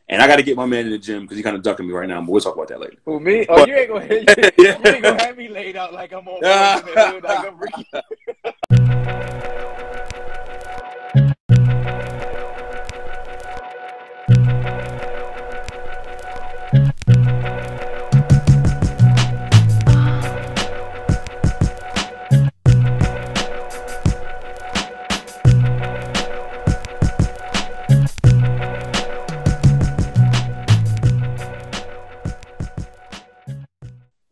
And I got to get my man in the gym because he's kind of ducking me right now, but we'll talk about that later. Who, me? Oh, But, you ain't gonna have me laid out like I'm on Boys in the Hood, like I'm Ricky.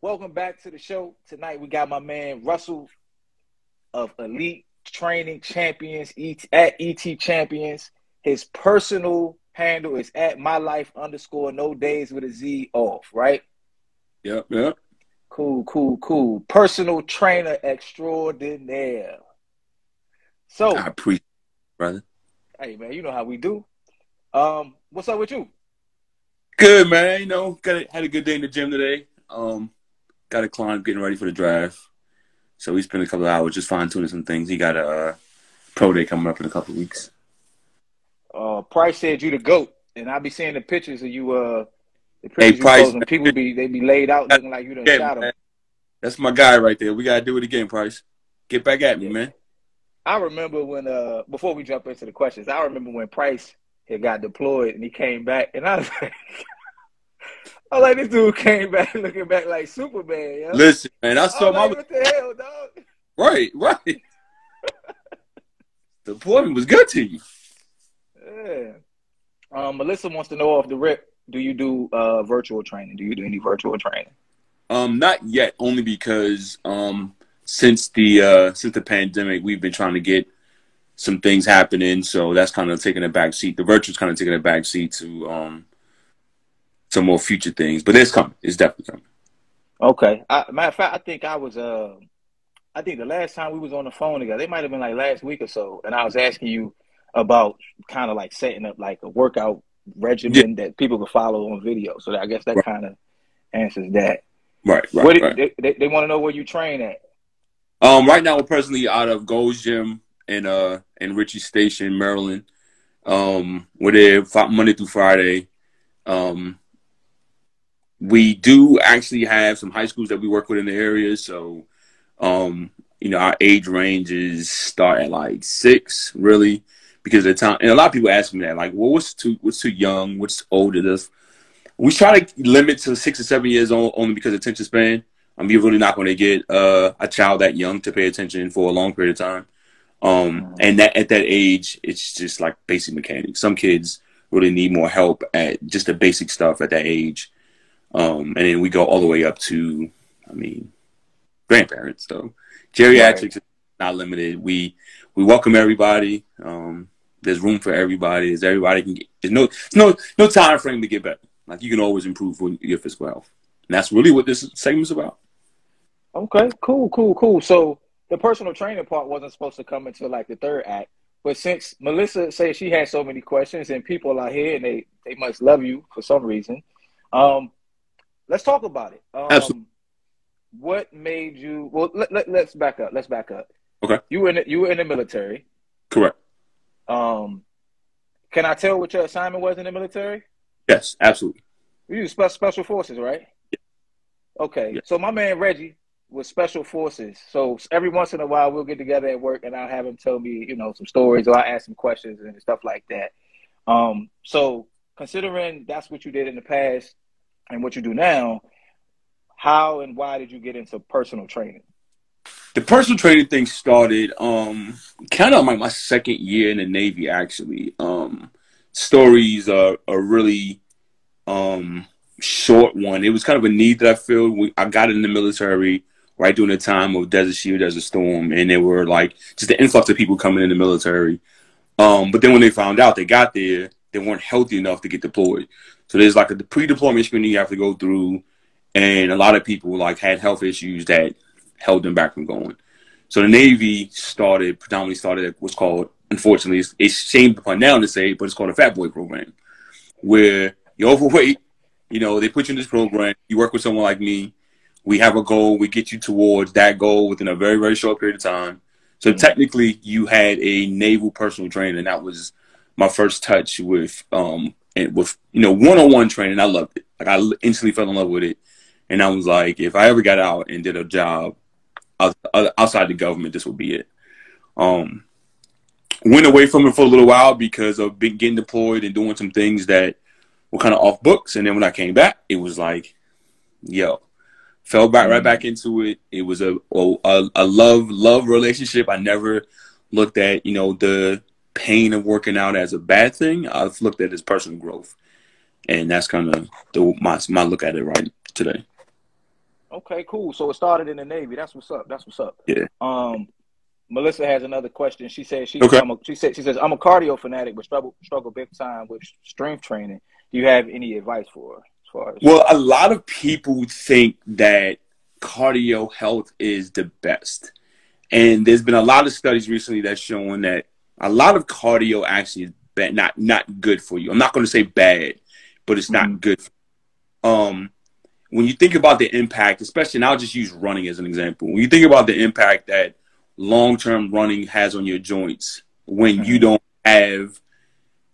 Welcome back to the show. Tonight we got my man Russell of Elite Training Champions at ET Champions. His personal handle is at mylife_no days with a Z off, right? Yep. Cool. Personal trainer extraordinaire. So I appreciate it, brother. Hey man, you know how we do. What's up with you? Good, man. You know, had a good day in the gym today. Got a client getting ready for the draft. So we spent a couple of hours just fine-tuning some things. He got a pro day coming up in a couple of weeks. Price said you the GOAT, and I be seeing the pictures of you. The pictures Hey, you Price, post, and people be laid out looking like you done shot them. That's my guy right there. We gotta do it again, Price. Get back at me, man. I remember when before we jump into the questions, I remember when Price had got deployed and he came back, and I was like, this dude came back looking back like Superman. Yo. Listen, man, I saw my. What the hell, dog? Right. The deployment was good to you. Yeah. Melissa wants to know off the rip, do you do virtual training? Do you do any virtual training? Not yet, only because since the pandemic, we've been trying to get some things happening, so that's kind of taking a back seat. The virtual's kind of taking a back seat to some more future things, but it's coming. It's definitely coming. Okay. Matter of fact, I think the last time we was on the phone together, it might have been like last week or so, and I was asking you about kind of like setting up like a workout regimen that people could follow on video. So I guess that kind of answers that. Right. They want to know where you train at. Right now we're presently out of Gold's Gym in Ritchie Station, Maryland. We're there Monday through Friday. We do actually have some high schools that we work with in the area, so our age ranges start at like 6, really, because of the time. And a lot of people ask me that, like, well, what's too young? What's older? We try to limit to 6 or 7 years old, only because of attention span. You're really not going to get a child that young to pay attention for a long period of time. And that at that age, it's just like basic mechanics. Some kids really need more help at just the basic stuff at that age. And then we go all the way up to, grandparents. So geriatrics is not limited. We welcome everybody. There's room for everybody. There's no time frame to get better. Like, you can always improve your physical health. And that's really what this segment's about. Okay, cool. So the personal training part wasn't supposed to come until like the third act. But since Melissa said she had so many questions and people are here and they must love you for some reason, let's talk about it. Absolutely. What made you? Well, let's back up. Okay. You were in the military. Correct. Can I tell what your assignment was in the military? Yes, absolutely. You use special forces, right? Yeah. Okay. Yeah. So my man Reggie was special forces. So every once in a while we'll get together at work and I'll have him tell me, some stories, or I ask him questions and stuff like that. So considering that's what you did in the past and what you do now, how and why did you get into personal training? The personal training thing started kind of like my second year in the Navy, actually. Stories are really short one. It was kind of a need that I felt. I got in the military right during the time of Desert Shield, Desert Storm, and they were like just the influx of people coming in the military. But then when they found out they got there, they weren't healthy enough to get deployed. So there's like a pre-deployment screening you have to go through, and a lot of people like had health issues that held them back from going. So the Navy predominantly started at what's called, unfortunately, it's shamed upon now to say, but it's called a Fat Boy program, where you're overweight. They put you in this program. You work with someone like me. We have a goal. We get you towards that goal within a very, very short period of time. So technically, you had a naval personal trainer, and that was my first touch with and with one-on-one training, I loved it. Like I instantly fell in love with it, and I was like, if I ever got out and did a job outside the government, this would be it. Went away from it for a little while because of getting deployed and doing some things that were kind of off books. And then when I came back, it was like, yo, fell back right back into it. It was a love relationship. I never looked at the pain of working out as a bad thing. I've looked at it as personal growth, and that's kind of my look at it right today. Okay, cool. So it started in the Navy. That's what's up. That's what's up. Yeah. Melissa has another question. She says she Okay. says I'm a cardio fanatic, but struggle big time with strength training. Do you have any advice for her as far as? Well, a lot of people think that cardio health is the best, and there's been a lot of studies recently that's showing that a lot of cardio actually is bad, not good for you. I'm not going to say bad, but it's not good. When you think about the impact, especially, and I'll just use running as an example. When you think about the impact that long-term running has on your joints, when you don't have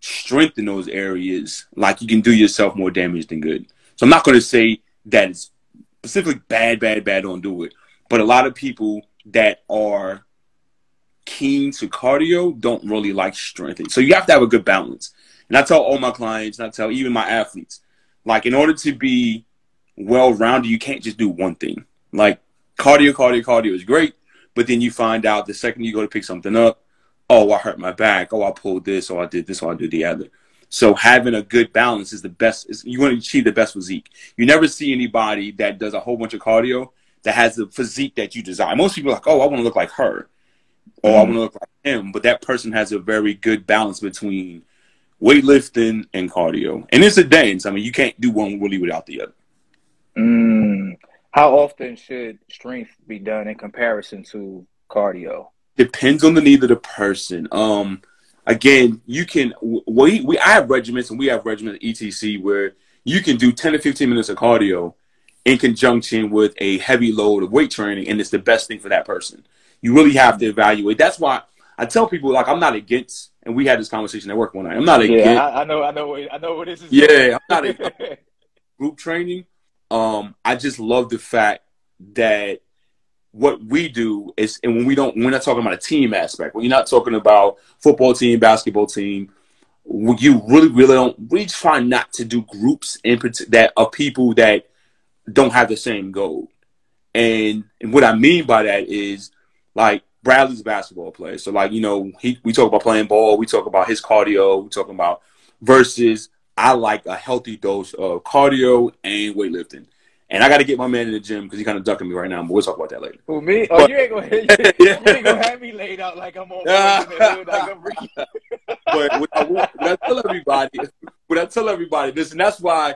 strength in those areas, like you can do yourself more damage than good. So I'm not going to say that it's specifically bad, don't do it. But a lot of people that are keen to cardio don't really like strength. So you have to have a good balance. And I tell all my clients, and I tell even my athletes, like in order to be well-rounded, you can't just do one thing. Like cardio is great, but then you find out the second you go to pick something up, oh, I hurt my back, oh, I pulled this, or I did this, or I did the other. So having a good balance is the best. You want to achieve the best physique. You never see anybody that does a whole bunch of cardio that has the physique that you desire. Most people are like, oh, I want to look like her, or I want to look like him. But that person has a very good balance between weightlifting and cardio. And it's a dance. I mean, you can't do one really without the other. How often should strength be done in comparison to cardio? Depends on the need of the person. Again, you can I have regiments, and we have regiments at ETC where you can do 10 to 15 minutes of cardio in conjunction with a heavy load of weight training, and it's the best thing for that person. You really have to evaluate. That's why I tell people, like, I'm not against, and we had this conversation at work one night. I'm not against. I know what this is. Yeah, I'm not against group training. I just love the fact that what we do is, and we're not talking about a team aspect. When you're not talking about football team, basketball team, you really try not to do groups that of people that don't have the same goal. And what I mean by that is, like, Bradley's a basketball player. So, like, we talk about playing ball, we talk about his cardio, we talk about versus I like a healthy dose of cardio and weightlifting. And I got to get my man in the gym because he's kind of ducking me right now, but we'll talk about that later. Who, me? Oh, you ain't gonna have me laid out like I'm on But what I tell everybody, listen, that's why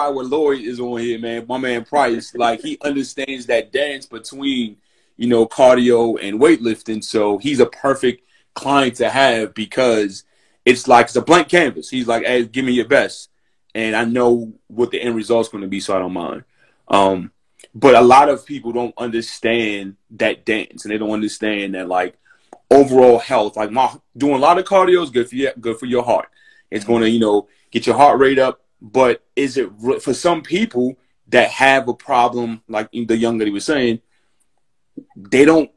when Lloyd is on here, man, my man Price, like, he understands that dance between, cardio and weightlifting. So he's a perfect client to have because it's a blank canvas. He's like, hey, give me your best. And I know what the end result's going to be, so I don't mind. But a lot of people don't understand that dance, and they don't understand that, like, overall health. Like, doing a lot of cardio is good for your heart. It's going to, get your heart rate up. But is it for some people that have a problem, like the young lady was saying, they don't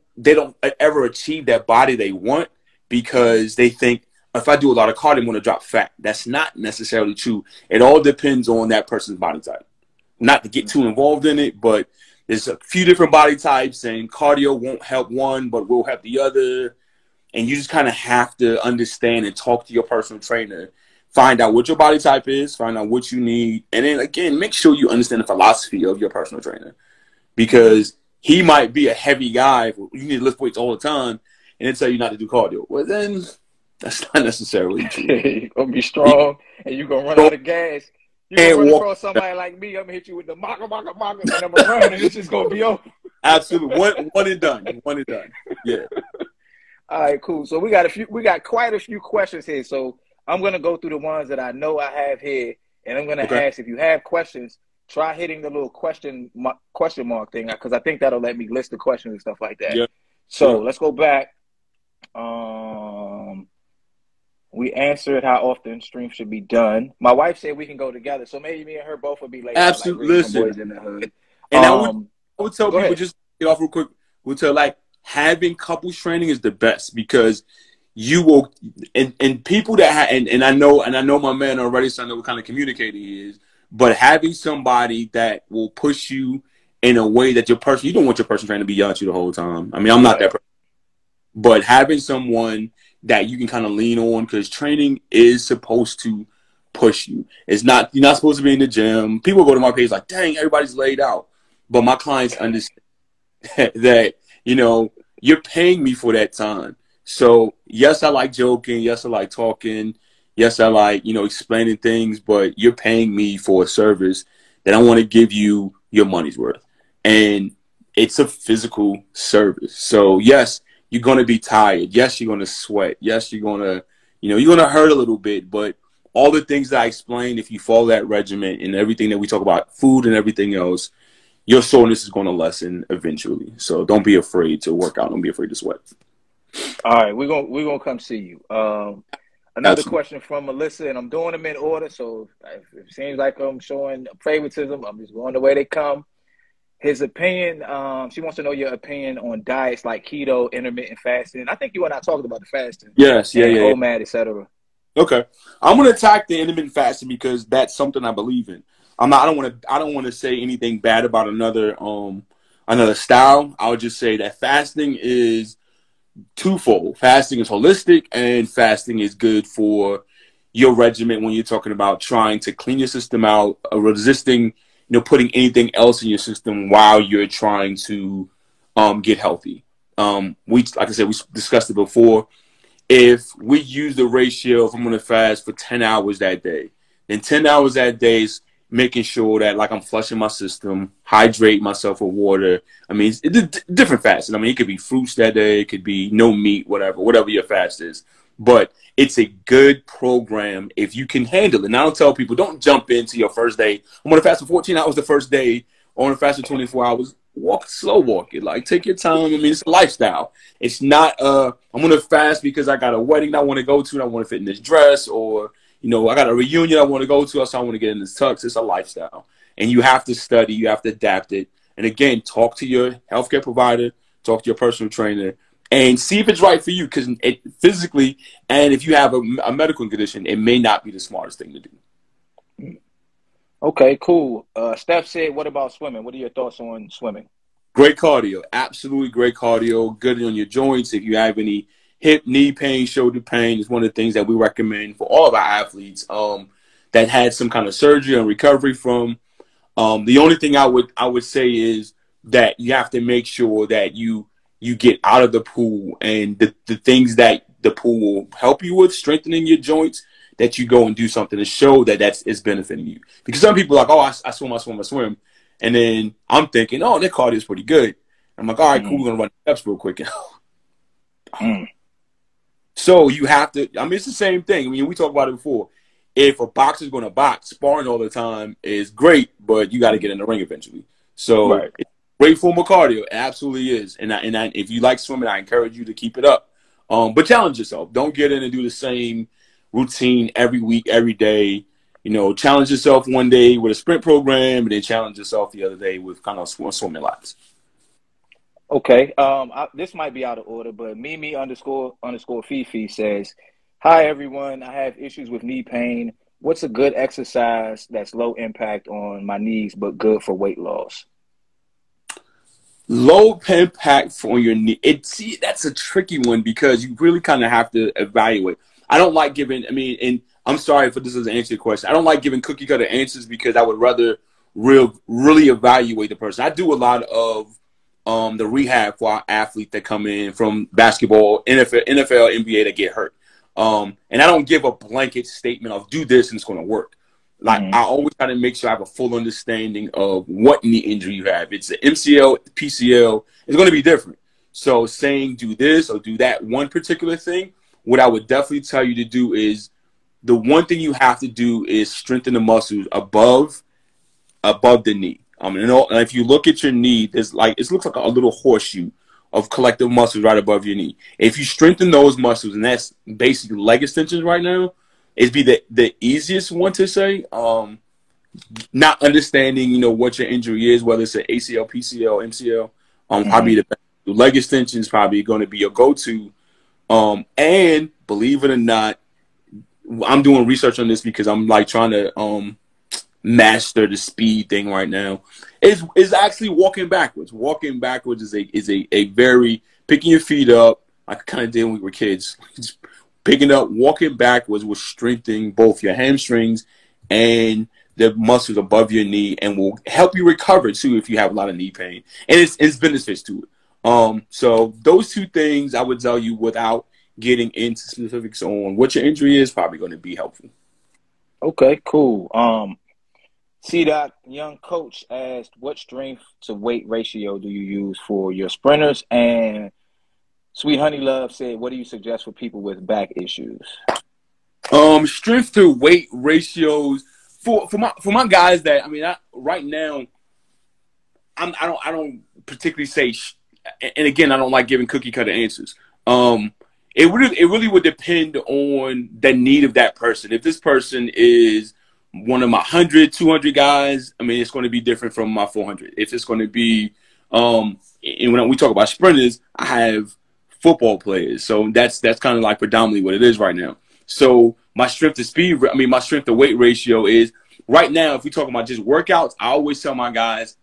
ever achieve that body they want because they think, if I do a lot of cardio, I'm going to drop fat. That's not necessarily true. It all depends on that person's body type. Not to get too involved in it, but there's a few different body types, and cardio won't help one, but will help the other. And you just kind of have to understand and talk to your personal trainer. Find out what your body type is, find out what you need, and then, again, make sure you understand the philosophy of your personal trainer. Because he might be a heavy guy, you need to lift weights all the time, and then tell you not to do cardio. Well, then that's not necessarily true. You're going to be strong, and you're going to run out of gas. You're going to run across somebody like me, I'm going to hit you with the maka, and I'm going to run, and it's just going to be over. Absolutely. One and done. Yeah. All right, cool. So we got quite a few questions here. So I'm going to go through the ones that I know I have here, and I'm going to ask, if you have questions, try hitting the little question mark thing, because I think that'll let me list the questions and stuff like that. Yeah. So let's go back. We answered how often streams should be done. My wife said we can go together, so maybe me and her both would be laid out like Absolutely. raising them Listen, boys in the hood. and I would tell Go people ahead. just get off real quick. We'll tell like having couples training is the best because you will and people that and I know my man already, so I know what kind of communicator he is. But having somebody that will push you in a way that you don't want your person trying to be yelling at you the whole time. I mean, I'm not Right. that person, but having someone that you can kind of lean on because training is supposed to push you. It's not you're not supposed to be in the gym. People go to my page like, dang, everybody's laid out, but my clients understand that you're paying me for that time. So yes, I like joking. Yes, I like talking. Yes, I like explaining things. But you're paying me for a service that I want to give you your money's worth, and it's a physical service. So yes, you're gonna be tired. Yes, you're gonna sweat. Yes, you're gonna you're gonna hurt a little bit. But all the things that I explained, if you follow that regimen and everything that we talk about, food and everything else, your soreness is going to lessen eventually. So don't be afraid to work out. Don't be afraid to sweat. All right, we're gonna come see you. Another Absolutely. question from Melissa, and I'm doing them in order. So if it seems like I'm showing favoritism, I'm just going the way they come. His opinion. She wants to know your opinion on diets like keto, intermittent fasting. I think you and I talked about the fasting Yes. Yeah. and Yeah. Yeah. OMAD, etc. Okay. I'm going to attack the intermittent fasting because that's something I believe in. I'm not. I don't want to say anything bad about another style. I would just say that fasting is twofold. Fasting is holistic, and fasting is good for your regimen when you're talking about trying to clean your system out, resisting, putting anything else in your system while you're trying to get healthy. Like I said, we discussed it before. If we use the ratio, if I'm going to fast for 10 hours that day, then 10 hours that day is making sure that like I'm flushing my system, hydrate myself with water. I mean, it's different fasting. I mean, it could be fruits that day. It could be no meat, whatever your fast is. But it's a good program if you can handle it. And I don't tell people, don't jump into your first day. I'm going to fast for 14 hours the first day. I want to fast for 24 hours. Slow walk it. Like, take your time. I mean, it's a lifestyle. It's not, I'm going to fast because I got a wedding I want to go to and I want to fit in this dress, or, I got a reunion I want to go to, so I want to get in this tux. It's a lifestyle. And you have to study, you have to adapt it. And again, talk to your healthcare provider, talk to your personal trainer, and see if it's right for you. Because physically, and if you have a medical condition, it may not be the smartest thing to do. Okay, cool. Steph said, "What about swimming? What are your thoughts on swimming?" Great cardio, absolutely great cardio. Good on your joints. If you have any hip, knee pain, shoulder pain, it's one of the things that we recommend for all of our athletes that had some kind of surgery and recovery from. The only thing I would say is that you have to make sure that you get out of the pool, and the things that the pool will help you with, strengthening your joints, that you go and do something to show that is benefiting you. Because some people are like, oh, I swim. And then I'm thinking, oh, their cardio is pretty good. I'm like, all right, cool, we're going to run steps real quick. So you have to, I mean, it's the same thing. I mean, we talked about it before. If a boxer's going to box, sparring all the time is great, but you got to get in the ring eventually. So Right. it's a great form of cardio. It absolutely is. And if you like swimming, I encourage you to keep it up. But challenge yourself. Don't get in and do the same routine every week, every day. Challenge yourself one day with a sprint program, and then challenge yourself the other day with kind of swimming laps. Okay. This might be out of order, but Mimi __ Fifi says, "Hi everyone. I have issues with knee pain. What's a good exercise that's low impact on my knees but good for weight loss?" Low impact for your knee. That's a tricky one because you really kind of have to evaluate. I don't like giving. I mean, and I'm sorry for this as an answer to your question. I don't like giving cookie cutter answers because I would rather really evaluate the person. I do a lot of the rehab for our athletes that come in from basketball, NFL, NBA that get hurt. And I don't give a blanket statement of do this and it's going to work. Like I always try to make sure I have a full understanding of what knee injury you have. It's an MCL, PCL. It's going to be different. So saying do this or do that one particular thing, what I would definitely tell you to do is the one thing you have to do is strengthen the muscles above the knee. And if you look at your knee, it looks like a little horseshoe of collective muscles right above your knee. If you strengthen those muscles, and that's basically leg extensions right now, it'd be the easiest one to say. Not understanding, what your injury is, whether it's an ACL, PCL, MCL, probably the leg extensions probably going to be your go-to. And believe it or not, I'm doing research on this because I'm like trying to master the speed thing right now. Is actually walking backwards. Walking backwards is a very picking your feet up, like kind of did when we were kids. Just picking up, walking backwards will strengthen both your hamstrings and the muscles above your knee, and will help you recover too if you have a lot of knee pain. And it's benefits to it. So those two things I would tell you without getting into specifics on what your injury is, probably going to be helpful. Okay, cool. C-Dot, young coach asked, what strength to weight ratio do you use for your sprinters? And Sweet Honey Love said, what do you suggest for people with back issues? Strength to weight ratios for my guys that, right now, I don't particularly say, and again, I don't like giving cookie cutter answers. It really would depend on the need of that person. If this person is one of my 100, 200 guys, it's going to be different from my 400. If it's going to be, and when we talk about sprinters, I have football players. So that's kind of like predominantly what it is right now. So my strength to weight ratio is right now, if we talk about just workouts, I always tell my guys,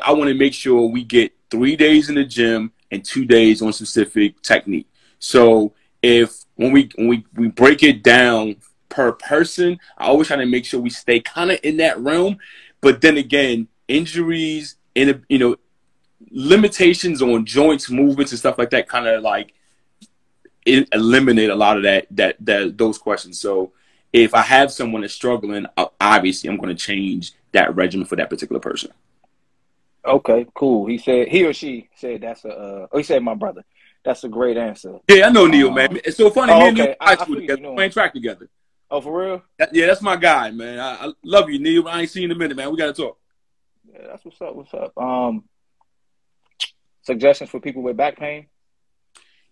I want to make sure we get 3 days in the gym and 2 days on specific technique. So when we break it down per person, I always try to make sure we stay kind of in that realm. But then again, injuries and limitations on joints, movements, and stuff like that kind of like eliminate a lot of those questions. So if I have someone that's struggling, obviously I'm going to change that regimen for that particular person. Okay, cool. He or she said he said my brother. That's a great answer. Yeah, I know Neil, man. It's so funny. Me and Neil high school together. Playing track together. Oh, for real? That's my guy, man. I love you, Neil. I ain't seen you in a minute, man. We got to talk. Yeah, that's what's up. What's up? Suggestions for people with back pain?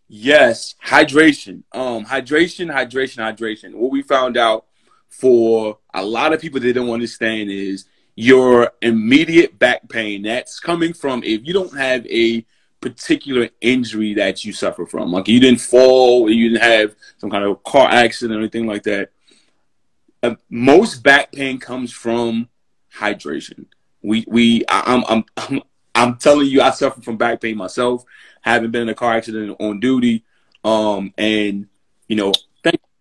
Yes, hydration. Hydration. What we found out for a lot of people that don't understand is your immediate back pain that's coming from if you don't have a particular injury that you suffer from, like you didn't fall, or you didn't have some kind of car accident or anything like that. Most back pain comes from hydration. I'm telling you, I suffer from back pain myself. Haven't been in a car accident on duty, and there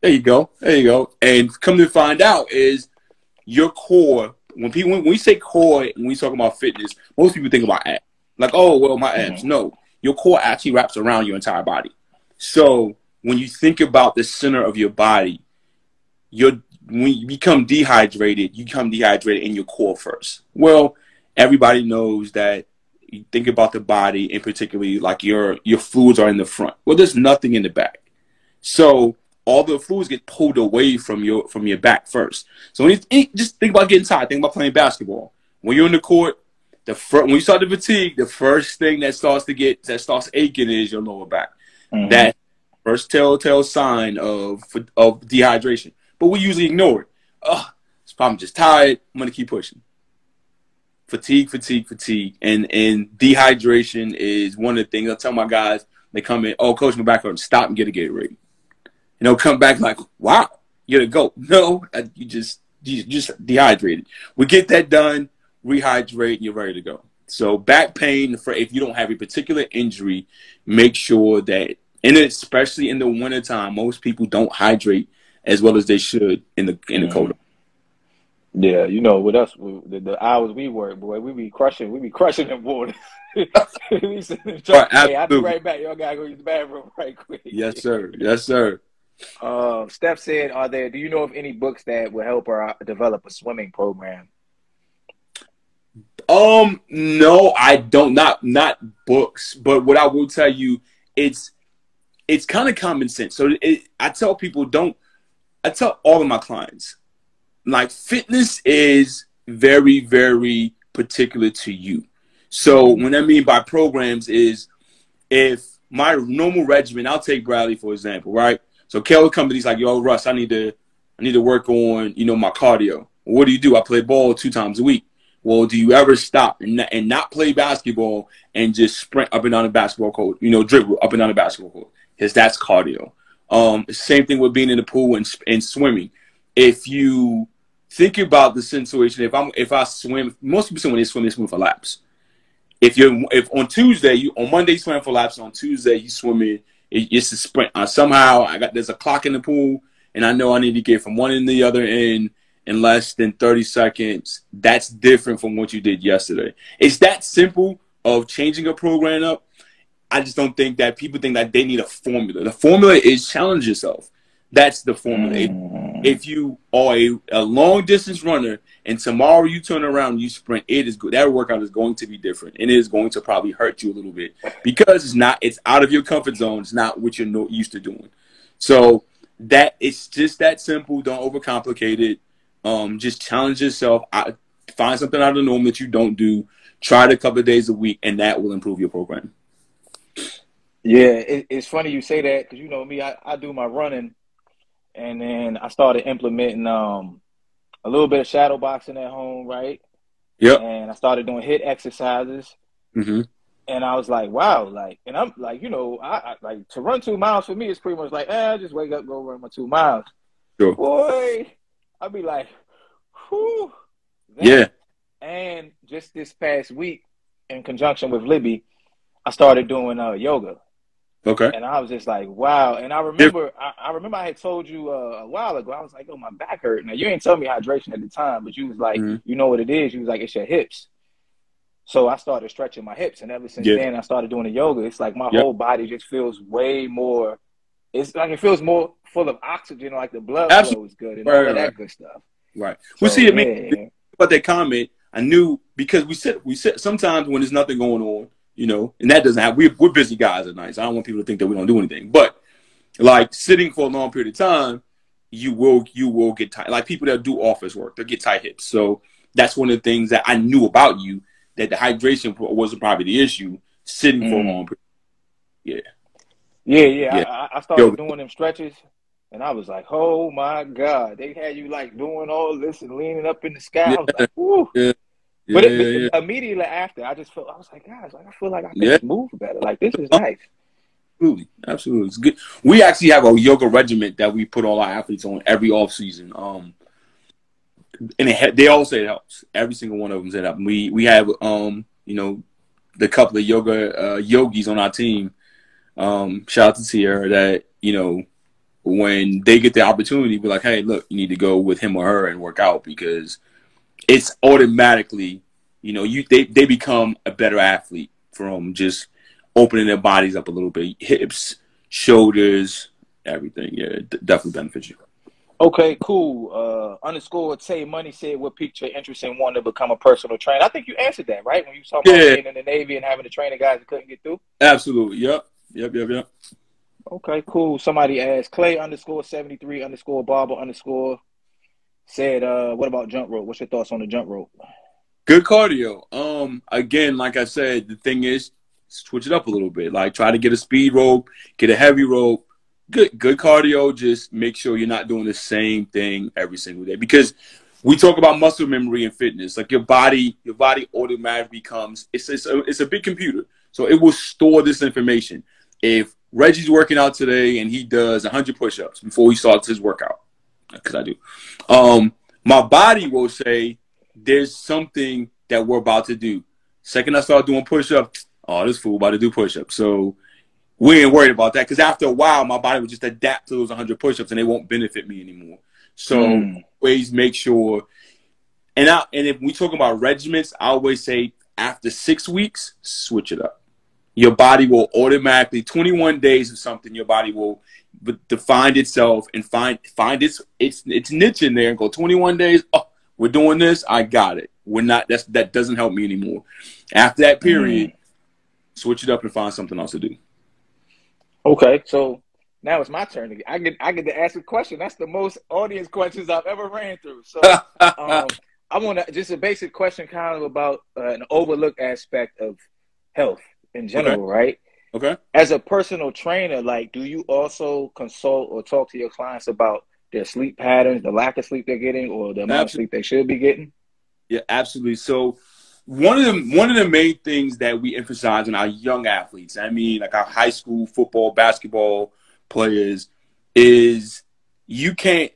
you go. And come to find out is your core. When we say core, when we talk about fitness, most people think about abs. Like, oh, well, my abs. Mm-hmm. No, your core actually wraps around your entire body. So when you think about the center of your body, when you become dehydrated, in your core first. Well, everybody knows that you think about the body, and particularly like your fluids are in the front. Well, there's nothing in the back. So all the fluids get pulled away from your back first. So when you just think about getting tired, think about playing basketball. When you're in the court, when you start to fatigue, the first thing that starts aching is your lower back. Mm-hmm. That first telltale sign of dehydration. But we usually ignore it. I'm just tired. I'm gonna keep pushing. Fatigue, and dehydration is one of the things I tell my guys. They come in, oh, coach, my back hurts. Stop and get a Gatorade. And they'll come back like, wow, you're the GOAT. No, you just dehydrated. We get that done, rehydrate, and you're ready to go. So back pain, if you don't have a particular injury, make sure that, and especially in the wintertime, most people don't hydrate as well as they should in the cold. Yeah, with us, the hours we work, boy, we be crushing them water. Hey, I'll be right back. Y'all gotta go use the bathroom right quick. Yes, sir. Steph said, do you know of any books that will help her develop a swimming program? No, I don't. Not books, but what I will tell you, it's kind of common sense. So I tell all of my clients, like, fitness is very, very particular to you. So what I mean by programs is if my normal regimen, I'll take Bradley for example, right? So Kel company's like, yo, Russ, I need to work on, my cardio. What do? I play ball 2 times a week. Well, do you ever stop and not play basketball and just sprint up and down the basketball court, dribble up and down the basketball court? Because that's cardio. Same thing with being in the pool and swimming. If you think about the situation, if I swim, most people say when they swim for laps. If on Tuesday, on Monday you swim for laps, on Tuesday you swimming, it's a sprint. Somehow there's a clock in the pool, and I know I need to get from one end to the other end in less than 30 seconds. That's different from what you did yesterday. It's that simple of changing a program up. I just don't think that people think that they need a formula. The formula is challenge yourself. That's the formula. If you are a long distance runner and tomorrow you turn around and you sprint, it is good. That workout is going to be different, and it is going to probably hurt you a little bit because it's out of your comfort zone. It's not what you're used to doing. So that it's just that simple. Don't overcomplicate it. Just challenge yourself. Find something out of the norm that you don't do. Try it a couple of days a week, and that will improve your program. Yeah, it's funny you say that because me, I do my running. And then I started implementing a little bit of shadow boxing at home, right? Yep. And I started doing HIIT exercises. Mm-hmm. And I was like, wow, and I'm like, I like to run 2 miles for me is pretty much like, I just wake up, go run my 2 miles. Sure. Boy, I'd be like, whew. Yeah. And just this past week, in conjunction with Libby, I started doing yoga. Okay. And I was just like, wow. And I remember I had told you a while ago, I was like, oh, my back hurt. Now, you ain't telling me hydration at the time, but you was like, you know what it is? You was like, it's your hips. So I started stretching my hips. And ever since then, I started doing the yoga. It's like my whole body just feels way more, it's like it feels more full of oxygen, like the blood flow is good and all of that good stuff. Right. So, see, about that comment, I knew because we sit sometimes when there's nothing going on, and that doesn't happen. We're busy guys at night, so I don't want people to think that we don't do anything. But like sitting for a long period of time, you will get tight. Like people that do office work, they'll get tight hips. So that's one of the things that I knew about you, that the hydration wasn't probably the issue. Sitting for a long period. Yeah. I started doing them stretches, and I was like, oh my God, they had you like doing all this and leaning up in the sky. I was like, woo. But immediately after, I was like, guys, I feel like I can just move better. Like, this is nice. Absolutely. It's good. We actually have a yoga regimen that we put all our athletes on every off season. And they all say it helps. Every single one of them said it helps. We have, the couple of yogis on our team. Shout out to Sierra that, when they get the opportunity, we're like, hey, look, you need to go with him or her and work out because it's automatically, they become a better athlete from just opening their bodies up a little bit. Hips, shoulders, everything. Yeah, definitely beneficial. Okay, cool. Underscore Tay Money said, what piqued your interest in wanting to become a personal trainer? I think you answered that, right? When you saw about being in the Navy and having to train the guys that couldn't get through? Absolutely. Yep. Okay, cool. Somebody asked, Clay underscore 73 underscore Barber underscore said, what about jump rope? What's your thoughts on the jump rope? Good cardio. Again, like I said, the thing is, switch it up a little bit. Like try to get a speed rope, get a heavy rope. Good cardio. Just make sure you're not doing the same thing every single day because we talk about muscle memory and fitness. Like your body automatically becomes it's a big computer, so it will store this information. If Reggie's working out today and he does 100 push-ups before he starts his workout, because I do, my body will say there's something that we're about to do. Second I start doing push-ups, oh, this fool about to do push-ups. So we ain't worried about that because after a while, my body will just adapt to those 100 push-ups and they won't benefit me anymore. So always make sure. And if we talk about regimens, I always say after 6 weeks, switch it up. Your body will automatically, 21 days or something, your body will define itself and find its niche in there and go 21 days. Oh, we're doing this. I got it. We're not. That doesn't help me anymore. After that period, switch it up and find something else to do. Okay, so now it's my turn. I get to ask a question. That's the most audience questions I've ever ran through. So I want just a basic question, kind of about an overlooked aspect of health in general, right? Okay. As a personal trainer, like, do you also consult or talk to your clients about their sleep patterns, the lack of sleep they're getting, or the amount of Absolutely. sleep they should be getting? Yeah, absolutely. So one of the main things that we emphasize in our young athletes, I mean, like our high school football, basketball players, is you can't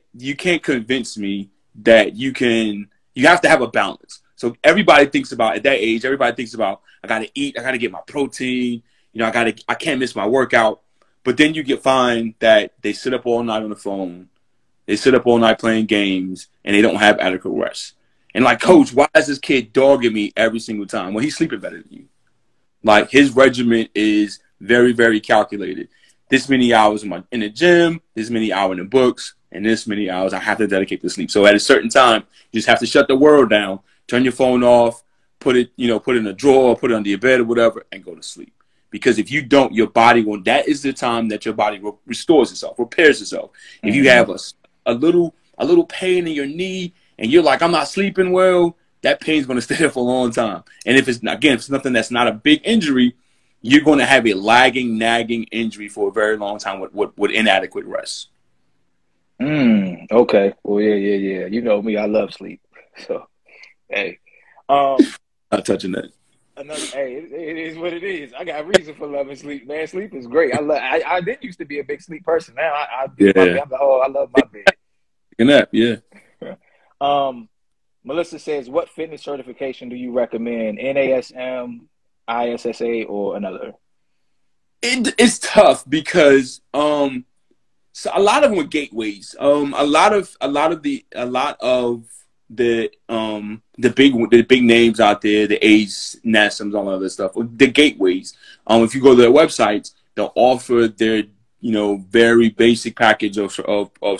convince me that you have to have a balance. So everybody thinks about at that age, everybody thinks about I gotta eat, I gotta get my protein, I can't miss my workout. But then you get find that they sit up all night on the phone, they sit up all night playing games, and they don't have adequate rest. And like, Mm. coach, why is this kid dogging me every single time? Well, he's sleeping better than you. Like his regimen is very, very calculated. This many hours in the gym, this many hours in the books, and this many hours I have to dedicate to sleep. So at a certain time, you just have to shut the world down, turn your phone off, put it in a drawer, put it under your bed or whatever, and go to sleep. Because if you don't, your body will. That is the time that your body restores itself, repairs itself. If you Mm-hmm. have a little pain in your knee, and you're like, I'm not sleeping well, that pain's going to stay there for a long time. And if it's nothing that's not a big injury, you're going to have a lagging, nagging injury for a very long time with inadequate rest. Okay. Well, yeah, yeah, yeah. You know me, I love sleep. So, hey, um, Not touching that. hey, it is what it is. I got reason for loving sleep, man. Sleep is great. I did used to be a big sleep person. Now I do my Yeah. bed. Oh, I love my bed. Taking that. Yeah. um, Melissa says, what fitness certification do you recommend? NASM, ISSA, or another? It's tough because so a lot of them are gateways. A lot of the big names out there, the A's, NASMs, all that other stuff, the gateways. If you go to their websites, they'll offer their very basic package of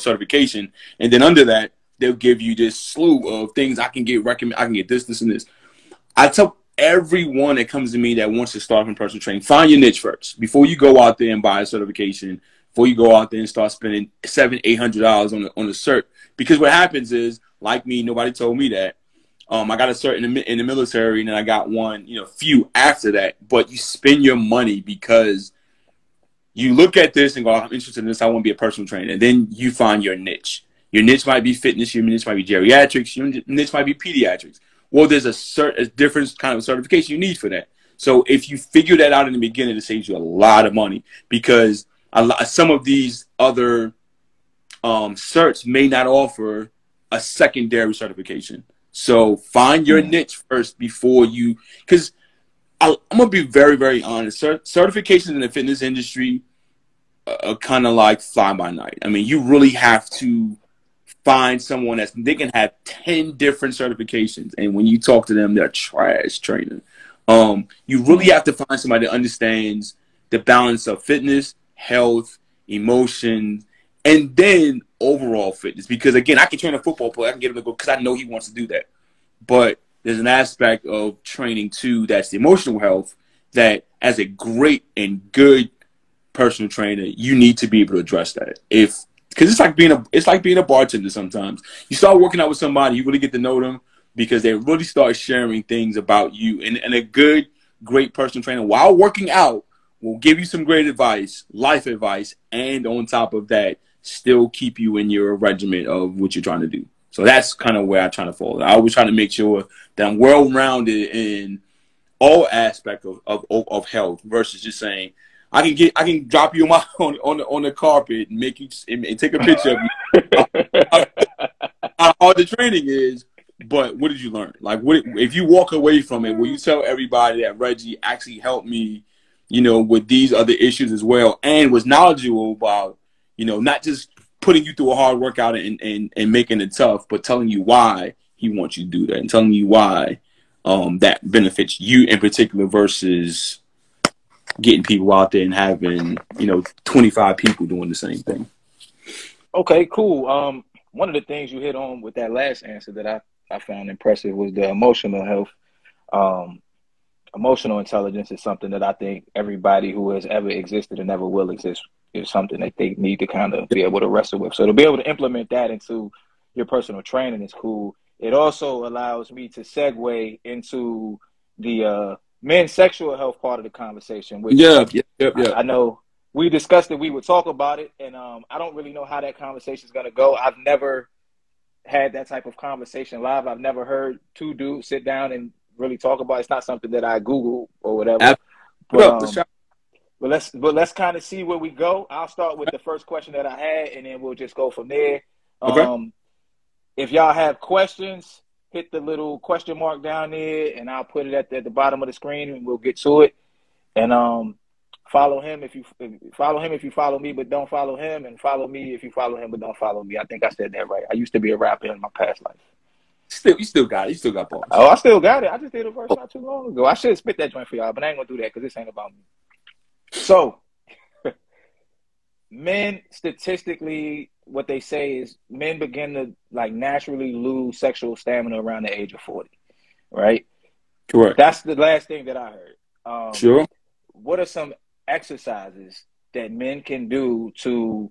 certification, and then under that they'll give you this slew of things I can get this and this. I tell everyone that comes to me that wants to start from personal training, find your niche first before you go out there and buy a certification. Before you go out there and start spending $700-800 on a cert, because what happens is, like me, nobody told me that. I got a cert in the military, and then I got one, few after that. But you spend your money because you look at this and go, I'm interested in this. I want to be a personal trainer. And then you find your niche. Your niche might be fitness. Your niche might be geriatrics. Your niche might be pediatrics. Well, there's a different kind of certification you need for that. So if you figure that out in the beginning, it saves you a lot of money, because some of these other certs may not offer a secondary certification. So find your Mm. niche first before you, because I'm gonna be very, very honest. Certifications in the fitness industry kind of like fly by night. I mean, you really have to find someone they can have 10 different certifications, and when you talk to them, they're trash trainer. You really Mm. have to find somebody that understands the balance of fitness, health, emotion, and then overall fitness. Because again, I can train a football player, I can get him to go because I know he wants to do that. But there's an aspect of training too that's the emotional health, that as a great and good personal trainer, you need to be able to address that. If Because it's like being a bartender sometimes. You start working out with somebody, you really get to know them because they really start sharing things about you. And a good, great personal trainer, while working out, will give you some great advice, life advice, and on top of that, still keep you in your regimen of what you're trying to do. So that's kind of where I try to fall. I always try to make sure that I'm well rounded in all aspects of health, versus just saying I can drop you on my on the carpet and make you and take a picture of you. How hard the training is, but what did you learn? Like, what if you walk away from it? Will you tell everybody that Reggie actually helped me, with these other issues as well, and was knowledgeable about, not just putting you through a hard workout and making it tough, but telling you why he wants you to do that and telling you why that benefits you in particular, versus getting people out there and having 25 people doing the same thing. Okay, cool. One of the things you hit on with that last answer that I found impressive was the emotional health. Um, Emotional intelligence is something that I think everybody who has ever existed and ever will exist is something that they need to kind of be able to wrestle with. So to be able to implement that into your personal training is cool. It also allows me to segue into the men's sexual health part of the conversation, which Yeah, yep, yep, yep. I know we discussed that we would talk about it, and I don't really know how that conversation is going to go. I've never had that type of conversation live. I've never heard two dudes sit down and really talk about it. It's not something that I Google or whatever. What But up? Let's try. let's kind of see where we go. I'll start with the first question that I had, and then we'll just go from there. Okay. If y'all have questions, hit the little question mark down there, and I'll put it at the bottom of the screen, and we'll get to it. And follow him if you follow him if you follow me, but don't follow him, and follow me if you follow him, but don't follow me. I think I said that right. I used to be a rapper in my past life. You still got it. You still got bars. Oh, I still got it. I just did a verse not too long ago. I should have spit that joint for y'all, but I ain't gonna do that because this ain't about me. So, men statistically, what they say is men begin to like naturally lose sexual stamina around the age of 40, right? Correct. That's the last thing that I heard. Sure. What are some exercises that men can do to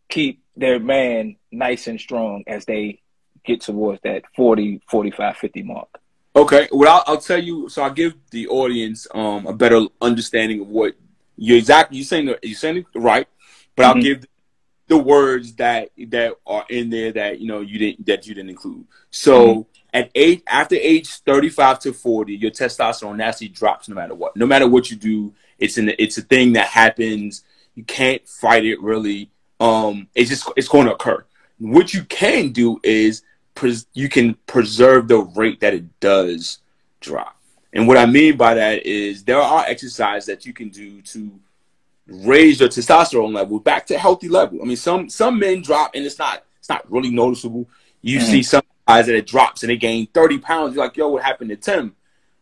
keep their man nice and strong as they get towards that 40, 45, 50 mark? Okay. Well, I'll tell you. So I'll give the audience a better understanding of what you're saying it right, but I'll give the words that are in there that you didn't include. So after age 35 to 40, your testosterone naturally drops no matter what. No matter what you do, it's a thing that happens. You can't fight it really. It's going to occur. What you can do is you can preserve the rate that it does drop. And what I mean by that is there are exercises that you can do to raise your testosterone level back to a healthy level. I mean, some men drop and it's not really noticeable. You see some guys that it drops and they gain 30 pounds. You're like, yo, what happened to Tim?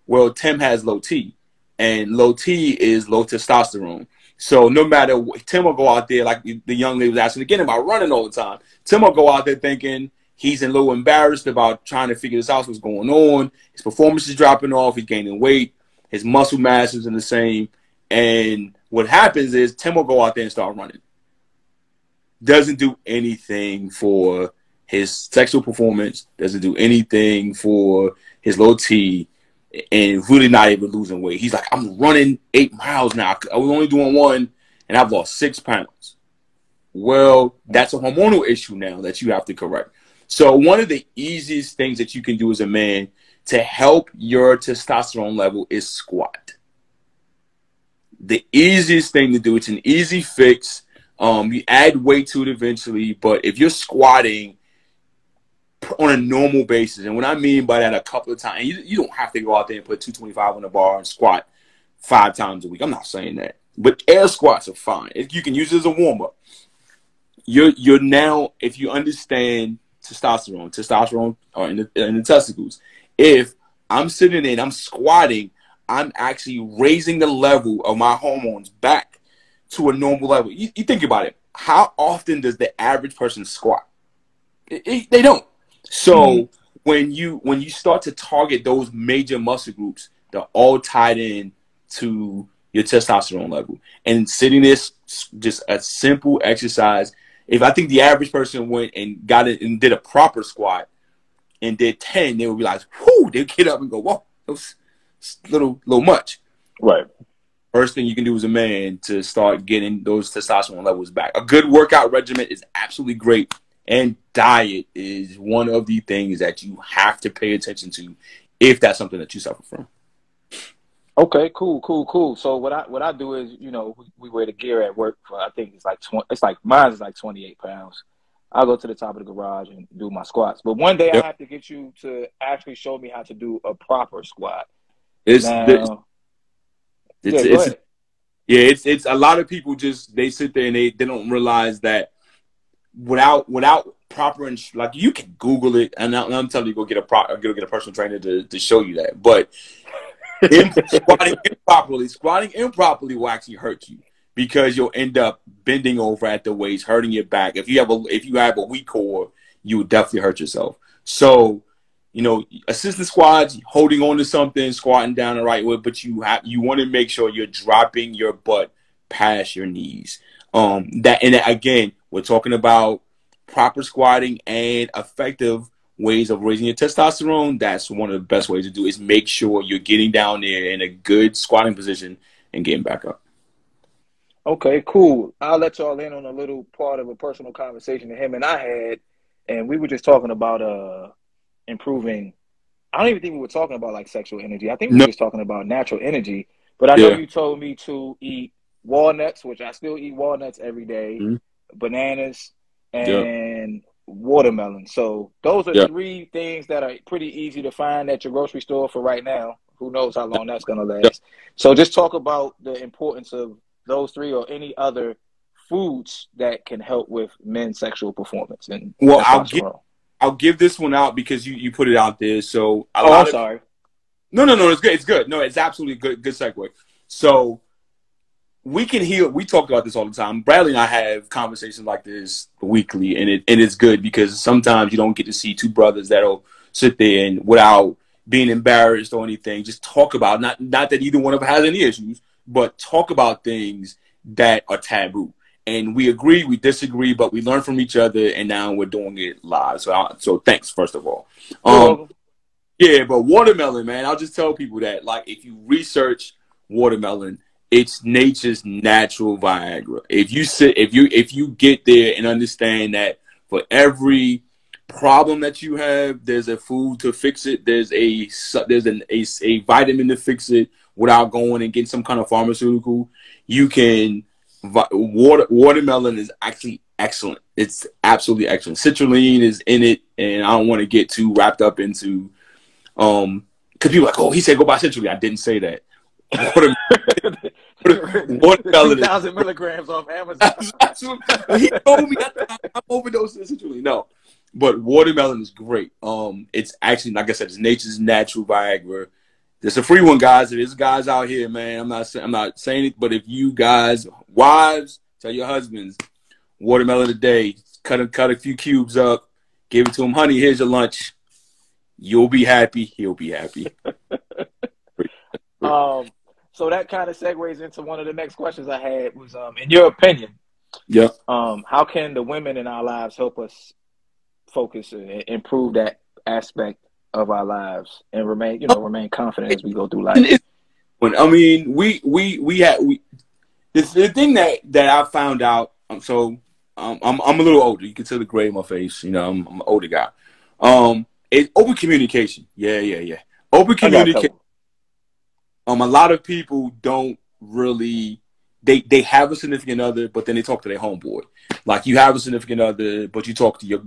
Well, Tim has low T, and low T is low testosterone. So no matter what, Tim will go out there, like the young lady was asking again about running all the time. Tim will go out there thinking he's a little embarrassed about trying to figure this out, what's going on. His performance is dropping off. He's gaining weight. His muscle mass isn't the same. And what happens is Tim will go out there and start running. Doesn't do anything for his sexual performance. Doesn't do anything for his low T. And really not even losing weight. He's like, I'm running 8 miles now. I was only doing 1, and I've lost 6 pounds. Well, that's a hormonal issue now that you have to correct. So one of the easiest things that you can do as a man to help your testosterone level is squat. The easiest thing to do. It's an easy fix. You add weight to it eventually, but if you're squatting on a normal basis, and what I mean by that a couple of times, you don't have to go out there and put 225 on the bar and squat 5 times a week. I'm not saying that, but air squats are fine. You can use it as a warm up. You're now, if you understand testosterone are in the testicles. If I'm sitting there and I'm squatting, I'm actually raising the level of my hormones back to a normal level. You think about it. How often does the average person squat? They don't. So when you start to target those major muscle groups, they're all tied in to your testosterone level. And sitting this just a simple exercise. If I think the average person went and got it and did a proper squat and did 10, they would be like, whoo, they'd get up and go, whoa, that was a little much. Right. First thing you can do as a man to start getting those testosterone levels back. A good workout regimen is absolutely great. And diet is one of the things that you have to pay attention to if that's something that you suffer from. Okay, cool. So what I do is, we wear the gear at work for, I think it's like 20, it's like mine is like 28 pounds. I'll go to the top of the garage and do my squats. But one day I have to get you to actually show me how to do a proper squat. It's a lot of people just, they sit there and they don't realize that without proper, like, you can Google it, and I'm telling you, go get a personal trainer to show you that. But squatting improperly will actually hurt you because you'll end up bending over at the waist, hurting your back. If you have a weak core, you would definitely hurt yourself. So, assistant squats, holding on to something, squatting down the right way, but you want to make sure you're dropping your butt past your knees. Again, we're talking about proper squatting and effective ways of raising your testosterone, that's one of the best ways to do it, is make sure you're getting down there in a good squatting position and getting back up. Okay, cool. I'll let y'all in on a little part of a personal conversation that him and I had, and we were just talking about improving. I don't even think we were talking about like sexual energy. I think we were No, just talking about natural energy. But I know yeah, you told me to eat walnuts, which I still eat walnuts every day, mm-hmm. bananas, Yeah, and watermelon. So those are yeah. three things that are pretty easy to find at your grocery store for right now. Who knows how long that's gonna Yeah. last? So just talk about the importance of those three or any other foods that can help with men's sexual performance and Well, testosterone. I'll give this one out because you put it out there. So a Oh, I'm lot of sorry. no, it's good. It's good. No, it's absolutely good segue. So we can heal. We talk about this all the time. Bradley and I have conversations like this weekly, and it's good because sometimes you don't get to see two brothers that'll sit there and without being embarrassed or anything, just talk about not that either one of us has any issues, but talk about things that are taboo. And we agree, we disagree, but we learn from each other, and now we're doing it live. So thanks first of all. You're welcome. Yeah, but watermelon, man, I'll just tell people that, like, if you research watermelon, it's nature's natural Viagra. If you get there and understand that for every problem that you have, there's a food to fix it. There's a vitamin to fix it without going and getting some kind of pharmaceutical. You can watermelon is actually excellent. It's absolutely excellent. Citrulline is in it, and I don't want to get too wrapped up into because people are like, oh, he said go buy citrulline. I didn't say that. The Watermelon 2,000 milligrams off Amazon. he told me I'm overdosing citrulline. No, but watermelon is great. It's actually, like I said, it's nature's natural Viagra. There's a free one, guys. There's guys out here, man. I'm not saying it, but if you guys, wives, tell your husbands, watermelon a day. Cut a few cubes up. Give it to him, honey. Here's your lunch. You'll be happy. He'll be happy. So that kind of segues into one of the next questions I had was, in your opinion, Yeah. how can the women in our lives help us focus and improve that aspect of our lives and remain confident as we go through life? I mean, the thing that I found out. So I'm a little older. You can tell the gray in my face. You know, I'm an older guy. It's open communication. Yeah. Open communication. A lot of people don't really. They have a significant other, but then they talk to their homeboy. Like, you have a significant other, but you talk to your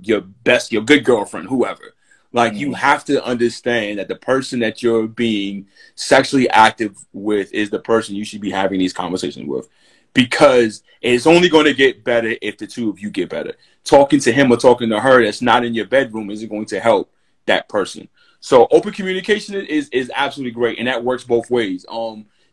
good girlfriend, whoever. Like, you have to understand that the person that you're being sexually active with is the person you should be having these conversations with, because it's only going to get better if the two of you get better. Talking to him or talking to her that's not in your bedroom isn't going to help that person. So open communication is absolutely great, and that works both ways.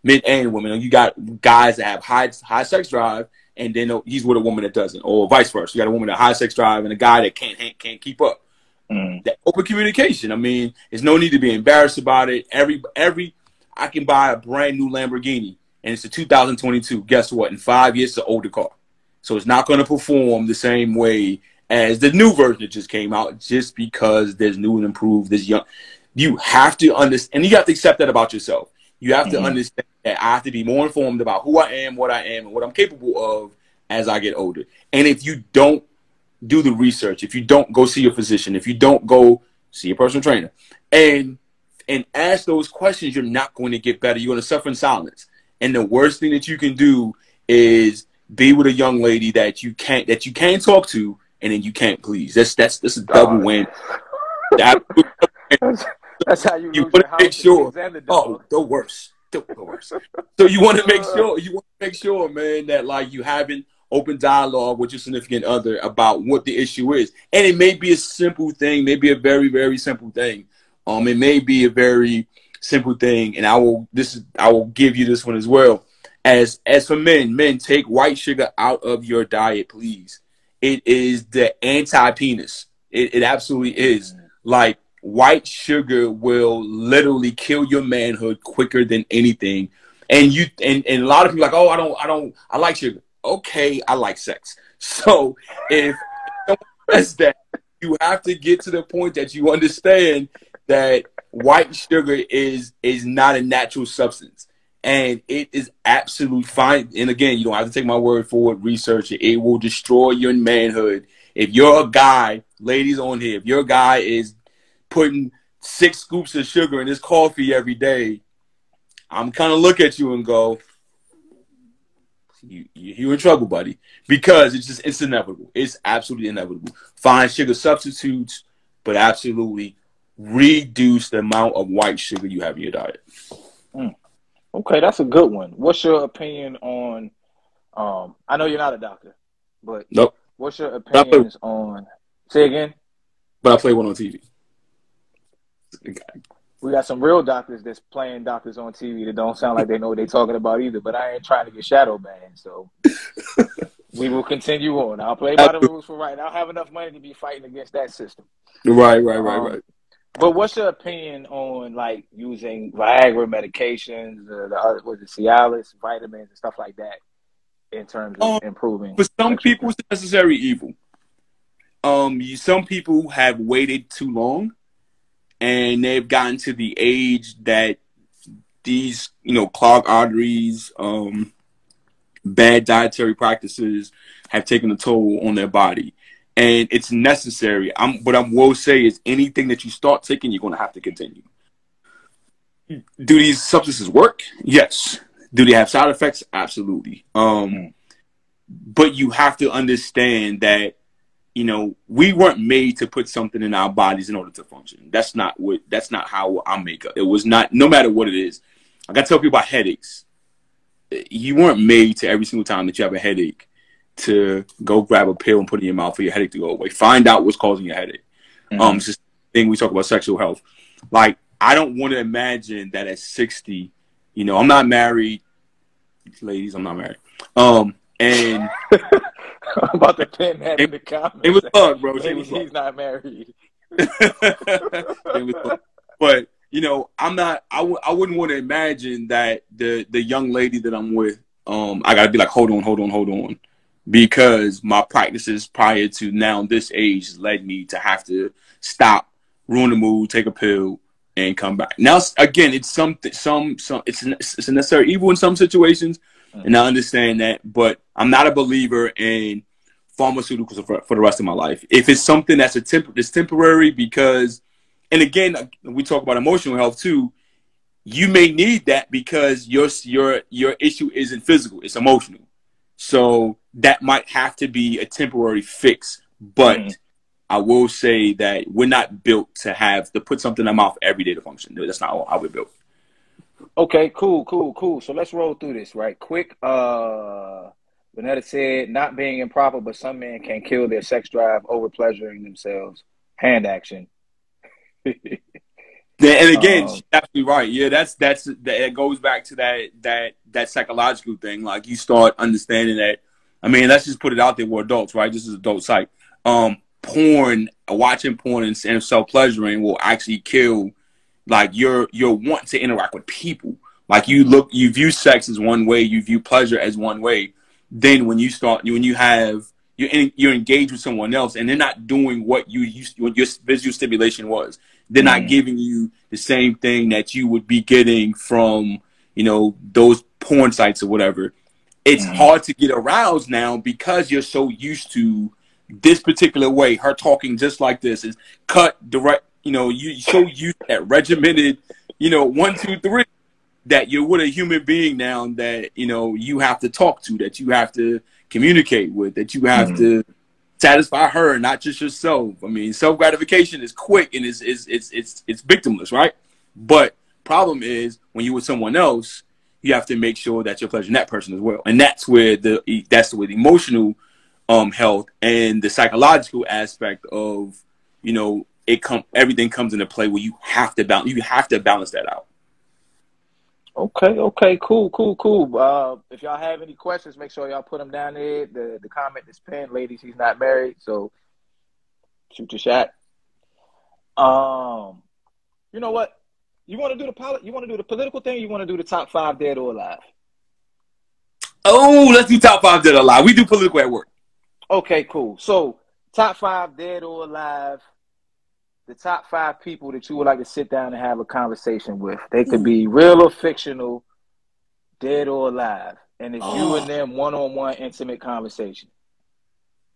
Men and women. You got guys that have high sex drive, and then he's with a woman that doesn't, or vice versa. You got a woman that high sex drive and a guy that can't keep up. That open communication. I mean, there's no need to be embarrassed about it. I can buy a brand new Lamborghini, and it's a 2022. Guess what? In 5 years, it's an older car, so it's not going to perform the same way as the new version that just came out, just because there's new and improved. There's young. You have to understand, and you have to accept that about yourself. You have to understand that I have to be more informed about who I am, and what I'm capable of as I get older. And if you don't do the research, if you don't go see your physician, if you don't go see a personal trainer, and ask those questions, you're not going to get better. You're going to suffer in silence. And the worst thing that you can do is be with a young lady that you can't talk to, and then you can't please. That's a double win. That's how you lose want your to house, make sure. and the dog. The worst. The worst. So you want to make sure. Man, that, like, you having open dialogue with your significant other about what the issue is, and it may be a simple thing, maybe a very, very simple thing. It may be a very simple thing, and I will give you this one as well. As for men, take white sugar out of your diet, please. It is the anti-penis. It absolutely is. Like, white sugar will literally kill your manhood quicker than anything. And a lot of people are like, oh, I like sugar. Okay, I like sex. So if someone says that, you have to get to the point that you understand that white sugar is not a natural substance, and it is absolutely fine. And again, you don't have to take my word for it. Research it; it will destroy your manhood. If you're a guy, ladies on here, if your guy is putting 6 scoops of sugar in his coffee every day, I'm kind of look at you and go, you're in trouble, buddy, because it's inevitable. It's absolutely inevitable. Find sugar substitutes, but absolutely reduce the amount of white sugar you have in your diet. Okay, that's a good one. What's your opinion on? I know you're not a doctor, but nope. What's your opinions on? Say again. But I play one on TV. We got some real doctors that's playing doctors on TV that don't sound like they know what they're talking about either. But I ain't trying to get shadow banned, so we will continue on. I'll play by the rules for right. I don't have enough money to be fighting against that system. Right. But what's your opinion on like using Viagra medications, the other, was it Cialis, vitamins, and stuff like that in terms of improving? For some people, it's necessary evil. Some people have waited too long, and they've gotten to the age that these, clogged arteries, bad dietary practices have taken a toll on their body. And it's necessary. What I will say is anything that you start taking, you're going to have to continue. Do these substances work? Yes. Do they have side effects? Absolutely. But you have to understand that, we weren't made to put something in our bodies in order to function. That's not how I make up. It was not, no matter what it is. I got to tell people about headaches. You weren't made to every single time that you have a headache to go grab a pill and put it in your mouth for your headache to go away. Find out what's causing your headache. It's just the thing we talk about sexual health. Like, I don't want to imagine that at 60, I'm not married. Ladies, I'm not married. And I'm about to pin that in the comments. It was fun, bro. He's not married. But I wouldn't want to imagine that the young lady that I'm with, I gotta be like, hold on, because my practices prior to now this age led me to have to stop, ruin the mood, take a pill, and come back. Now again, it's it's a necessary evil in some situations, and I understand that, but I'm not a believer in pharmaceuticals for the rest of my life. If it's something that's temporary, because, and again, we talk about emotional health too. You may need that because your issue isn't physical; it's emotional. So that might have to be a temporary fix. But I will say that we're not built to put something in our mouth every day to function. That's not how we're built. Okay, cool. So let's roll through this right quick. Vanetta said, not being improper, but some men can kill their sex drive over pleasuring themselves. Hand action. And again, she's absolutely right. Yeah, that goes back to that psychological thing. Like, you start understanding that. I mean, let's just put it out there. We're adults, right? This is adult psych. Watching porn and self pleasuring will actually kill like your want to interact with people. Like, you view sex as one way, you view pleasure as one way. Then when you're engaged with someone else and they're not doing what your visual stimulation was, they're not giving you the same thing that you would be getting from, those porn sites or whatever. It's hard to get aroused now because you're so used to this particular way. Her talking just like this is cut direct. You're so used to that regimented, 1, 2, 3, that you're with a human being now that, you have to talk to, that you have to communicate with, that you have to satisfy her, not just yourself. I mean, self-gratification is quick and it's victimless, right? But problem is when you're with someone else, you have to make sure that you're pleasuring that person as well. And that's where the emotional health and the psychological aspect of, everything comes into play where you have to balance that out. Okay, cool. If y'all have any questions, make sure y'all put them down there. The comment is pinned. Ladies, he's not married, so shoot your shot. You know what? You want to do the political thing? Or you want to do the top 5 dead or alive? Oh, let's do top 5 dead or alive. We do political at work. Okay, cool. So top 5 dead or alive. The top 5 people that you would like to sit down and have a conversation with. They could be real or fictional, dead or alive, and it's you and Oh, them one-on-one intimate conversation.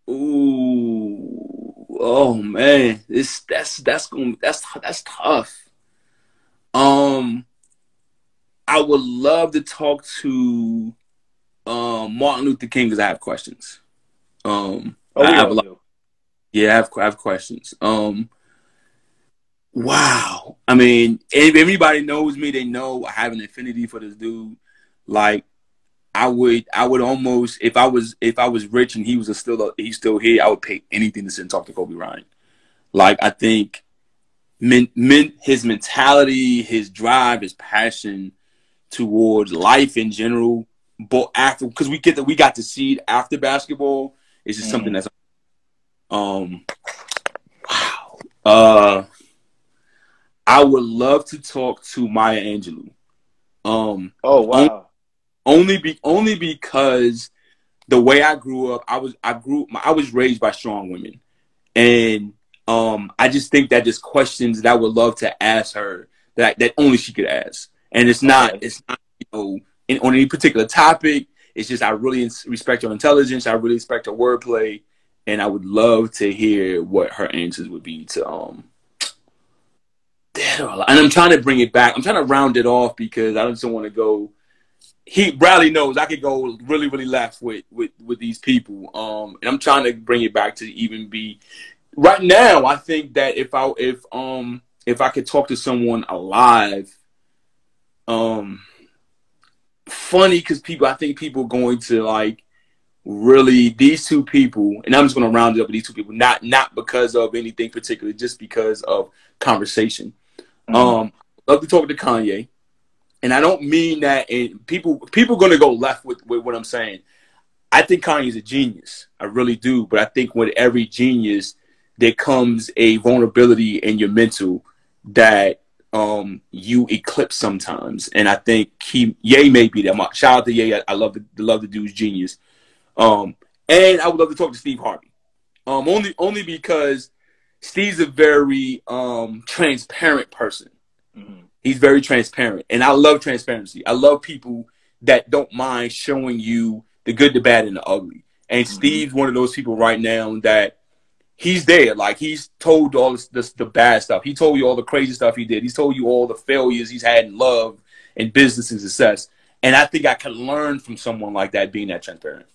ooh, oh man, that's tough. Um, I would love to talk to Martin Luther King because I have questions. Oh, I we have a all lot. do. Yeah, I have questions. Wow. I mean, if anybody knows me, they know I have an affinity for this dude. Like, I would almost, if I was rich and he's still here, I would pay anything to sit and talk to Kobe Bryant. Like, I think his mentality, his drive, his passion towards life in general, but after, because we got to see it after basketball, is just something Mm-hmm. that's um wow. I would love to talk to Maya Angelou. Oh, On, wow. only because the way I grew up, I was raised by strong women, and I just think that there's questions that I would love to ask her that only she could ask, and Okay. it's not on any particular topic. It's just I really respect her intelligence. I really respect her wordplay, and I would love to hear what her answers would be to and I'm trying to bring it back. I'm trying to round it off because I just don't want to go. Bradley knows I could go really, really left with these people. And I'm trying to bring it back to even be right now. I think that if I could talk to someone alive, um, funny because I think people are going to like really these two people, and I'm just going to round it up with these two people, not because of anything particular, just because of conversation. Mm-hmm. Love to talk to Kanye. And I don't mean that. And people going to go left with what I'm saying. I think Kanye's a genius. I really do. But I think with every genius, there comes a vulnerability in your mental that you eclipse sometimes. And I think Ye may be there. Shout out to Ye. I love the dude's genius. Um, and I would love to talk to Steve Harvey. Only because Steve's a very transparent person. Mm-hmm. He's very transparent, and I love transparency. I love people that don't mind showing you the good, the bad, and the ugly. And Mm-hmm. Steve's one of those people right now that he's there. Like he's told all the bad stuff. He told you all the crazy stuff he did. He's told you all the failures he's had in love and business and success. And I think I can learn from someone like that being that transparent.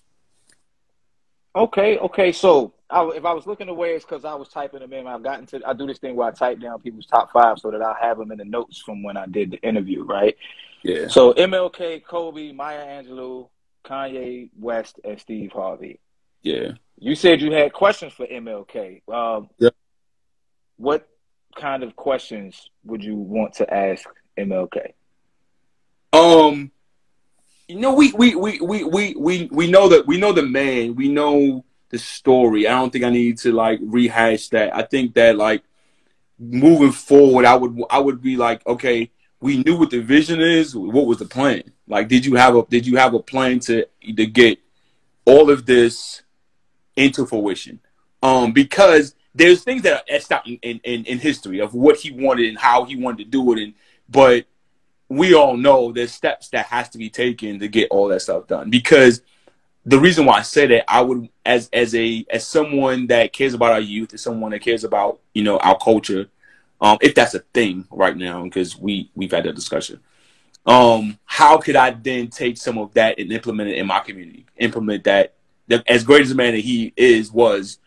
Okay, okay. So if I was looking away, it's because I was typing them in. I do this thing where I type down people's top 5 so that I have them in the notes from when I did the interview, right? Yeah, So MLK, Kobe, Maya Angelou, Kanye West, and Steve Harvey. yeah, You said you had questions for MLK. yeah. What kind of questions would you want to ask MLK? Um, we know the man. We know the story. I don't think I need to like rehash that. I think that like moving forward, I would be like, okay, we knew what the vision is. What was the plan? Like, did you have a plan to get all of this into fruition? Because there's things that are etched out in history of what he wanted and how he wanted to do it, but we all know there's steps that has to be taken to get all that stuff done. Because the reason why I say that, I would as someone that cares about our youth, as someone that cares about our culture, if that's a thing right now, because we've had that discussion. How could I then take some of that and implement it in my community? Implement that as great as a man that he was,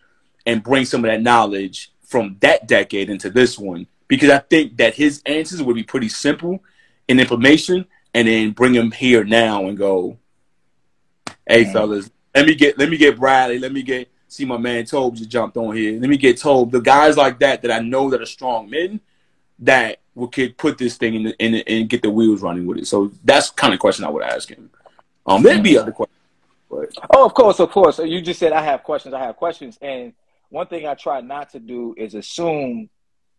and bring some of that knowledge from that decade into this one. Because I think that his answers would be pretty simple in implementation, and then bring him here now and go, hey Mm-hmm. fellas, let me get Bradley, let me get see my man Tobe just jumped on here. Let me get Tobe. The guys like that I know that are strong men that could put this thing in and get the wheels running with it. So that's the kind of question I would ask him. There'd be Mm-hmm. other questions, but Oh, of course, of course. You just said I have questions. I have questions, and one thing I try not to do is assume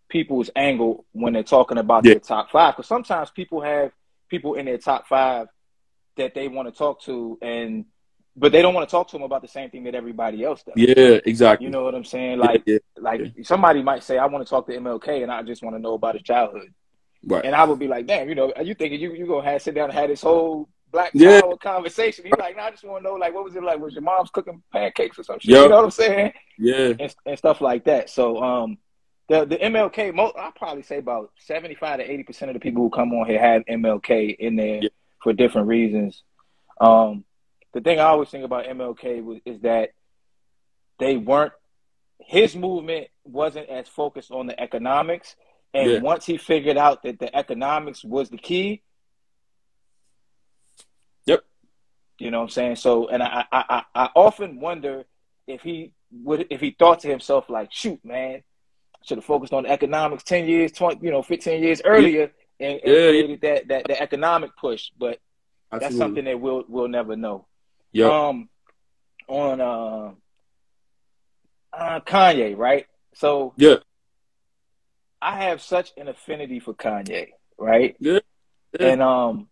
people's angle when they're talking about yeah, their top 5, because sometimes people have people in their top 5 that they want to talk to, and but they don't want to talk to him about the same thing that everybody else does. Yeah, You exactly. know what I'm saying? Yeah, Like, yeah, like yeah. somebody might say, I want to talk to MLK and I just want to know about his childhood. Right. And I would be like, damn, you know, are you thinking you gonna have sit down and have this whole Black Yeah. Power conversation? He's like, nah, I just want to know, like, what was it like? Was your mom's cooking pancakes or some shit? You Yep. know what I'm saying? Yeah. And stuff like that. So the MLK, I'll probably say about 75 to 80% of the people who come on here have MLK in there Yeah. for different reasons. The thing I always think about MLK is that they weren't, his movement wasn't as focused on the economics. Yeah. And once he figured out that the economics was the key, Yep. you know what I'm saying? So, and I often wonder if he thought to himself like, shoot, man, I should have focused on the economics 10 years, 20, 15 years Yeah. earlier and Yeah. Yeah. created that economic push. But that's Absolutely. something that we'll never know. Yep. On Kanye, right? So Yeah. I have such an affinity for Kanye, right? Yeah. Yeah. And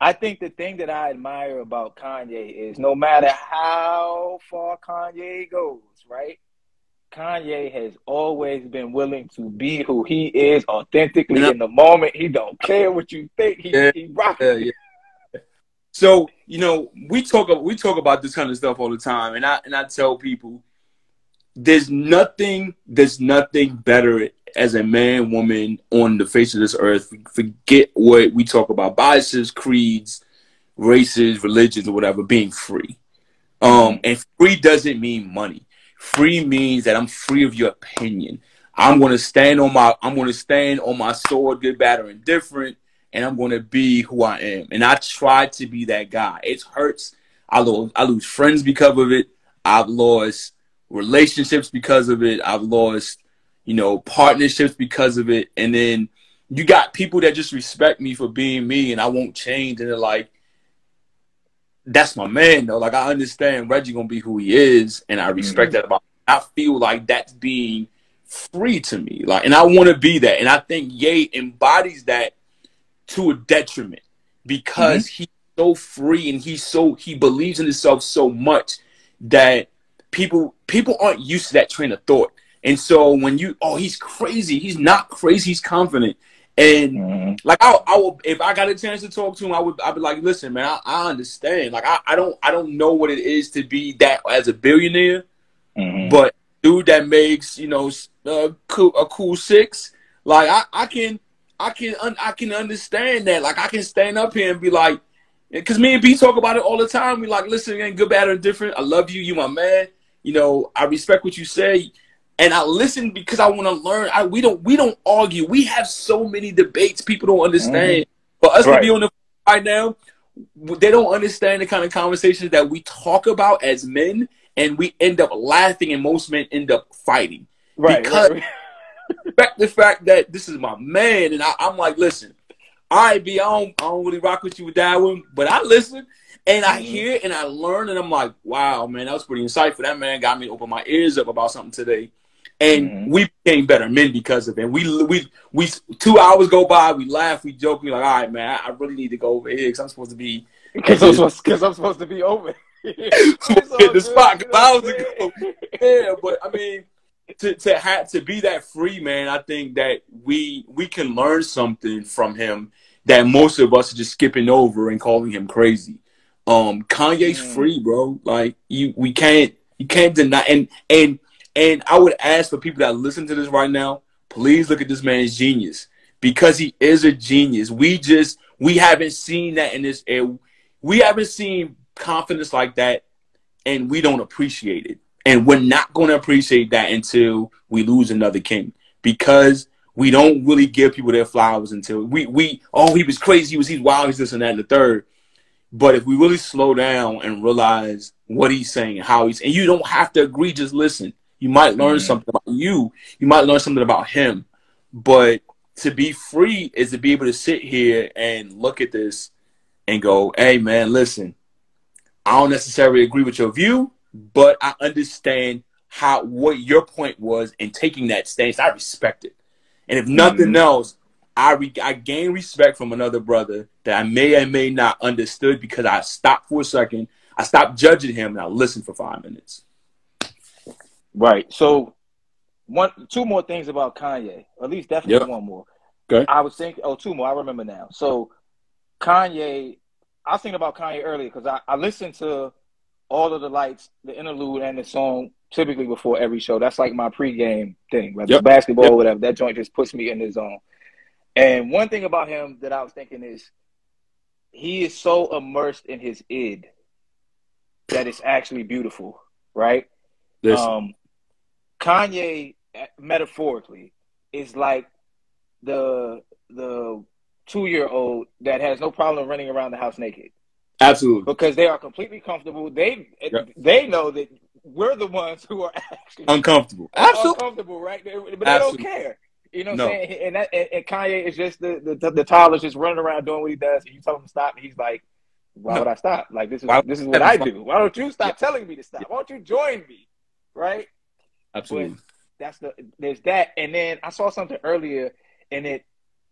I think the thing that I admire about Kanye is no matter how far Kanye goes, right? Kanye has always been willing to be who he is And authentically in the moment. He don't care what you think. yeah. He rocking. Yeah. Yeah. So, we talk about this kind of stuff all the time, and I tell people there's nothing better as a man, woman on the face of this earth. Forget what we talk about: biases, creeds, races, religions, or whatever. Being free, and free doesn't mean money. Free means that I'm free of your opinion. I'm gonna stand on my sword, good, bad, or indifferent, and I'm gonna be who I am. And I try to be that guy. It hurts. I lose friends because of it. I've lost relationships because of it. I've lost, partnerships because of it. And then you got people that just respect me for being me, and I won't change. And they're like, that's my man, though. Like, I understand Reggie gonna be who he is, and I respect that about him. I feel like that's being free to me. Like, and I want to be that. And I think Ye embodies that to a detriment because he's so free and he believes in himself so much that people aren't used to that train of thought. And so when he's crazy, he's not crazy, he's confident. And like I will, if I got a chance to talk to him, I'd be like, listen, man, I understand. Like I don't know what it is to be that as a billionaire, but dude that makes a cool six, like I can understand that. Like I can stand up here and be like, because me and B talk about it all the time. We like, listen, ain't good, bad, or different. I love you. You my man. I respect what you say. And I listen because I want to learn. We don't argue. We have so many debates people don't understand. For us to be on the right now, they don't understand the kind of conversations that we talk about as men, and we end up laughing, and most men end up fighting. Because the fact that this is my man, and I'm like, listen, all right, B, I don't really rock with you with that one, but I listen. And I hear and I learn, and I'm like, wow, man, that was pretty insightful. That man got me to open my ears up about something today. And we became better men because of it. We 2 hours go by, we laugh, we joke, we like, all right, man, I really need to go over here because I'm supposed to be because I'm supposed to be over hit the spot hours ago. Yeah, but I mean, to be that free, man, I think that we can learn something from him that most of us are just skipping over and calling him crazy. Kanye's free, bro. Like you can't deny. And I would ask for people that listen to this right now, please look at this man's genius, because he is a genius. We haven't seen that in this era. We haven't seen confidence like that, and we don't appreciate it. And we're not going to appreciate that until we lose another king, because we don't really give people their flowers until he was crazy, he's wild, he's this and that and the third. But if we really slow down and realize what he's saying, how he's, and you don't have to agree, just listen. You might learn something about you. You might learn something about him. But to be free is to be able to sit here and look at this and go, hey, man, listen, I don't necessarily agree with your view, but I understand what your point was in taking that stance. I respect it. And if nothing else, I gain respect from another brother that I may or may not understood because I stopped for a second. I stopped judging him and I listened for 5 minutes. Right. So two more things about Kanye, or at least definitely Yep. one more. Okay. I was thinking, two more. I remember now. So Kanye, I was thinking about Kanye earlier because I listened to All of the Lights, the interlude, and the song typically before every show. That's like my pregame thing, whether it's Yep. basketball Yep. or whatever. That joint just puts me in the zone. And one thing about him that I was thinking is he is so immersed in his id that it's actually beautiful, right? Listen. Kanye, metaphorically, is like the 2-year-old that has no problem running around the house naked. Absolutely. Because they are completely comfortable. They know that we're the ones who are actually uncomfortable. Absolutely. Uncomfortable, right? But they Absolutely. don't care. You know what I'm saying? And Kanye is just the toddler just running around doing what he does. And you tell him to stop, and he's like, "Why would I stop? Like this is what I do. Why don't you stop telling me to stop? Why don't you join me?" Right? Absolutely. But there's that. And then I saw something earlier, and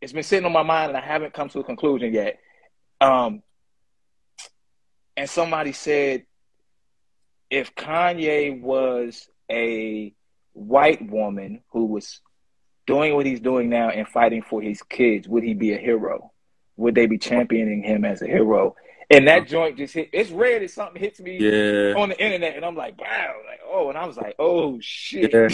it's been sitting on my mind, and I haven't come to a conclusion yet. And somebody said, if Kanye was a white woman who was doing what he's doing now and fighting for his kids, would he be a hero? Would they be championing him as a hero? And that joint just hit. It's rare that something hits me on the internet, and I'm like, wow, like, oh, and I was like, oh shit. Yeah.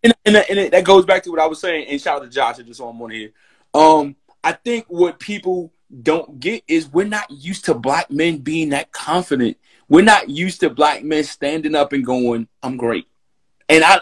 and that goes back to what I was saying. And shout out to Josh, just so I'm on here. I think what people don't get is we're not used to black men being that confident. We're not used to black men standing up and going, "I'm great," and I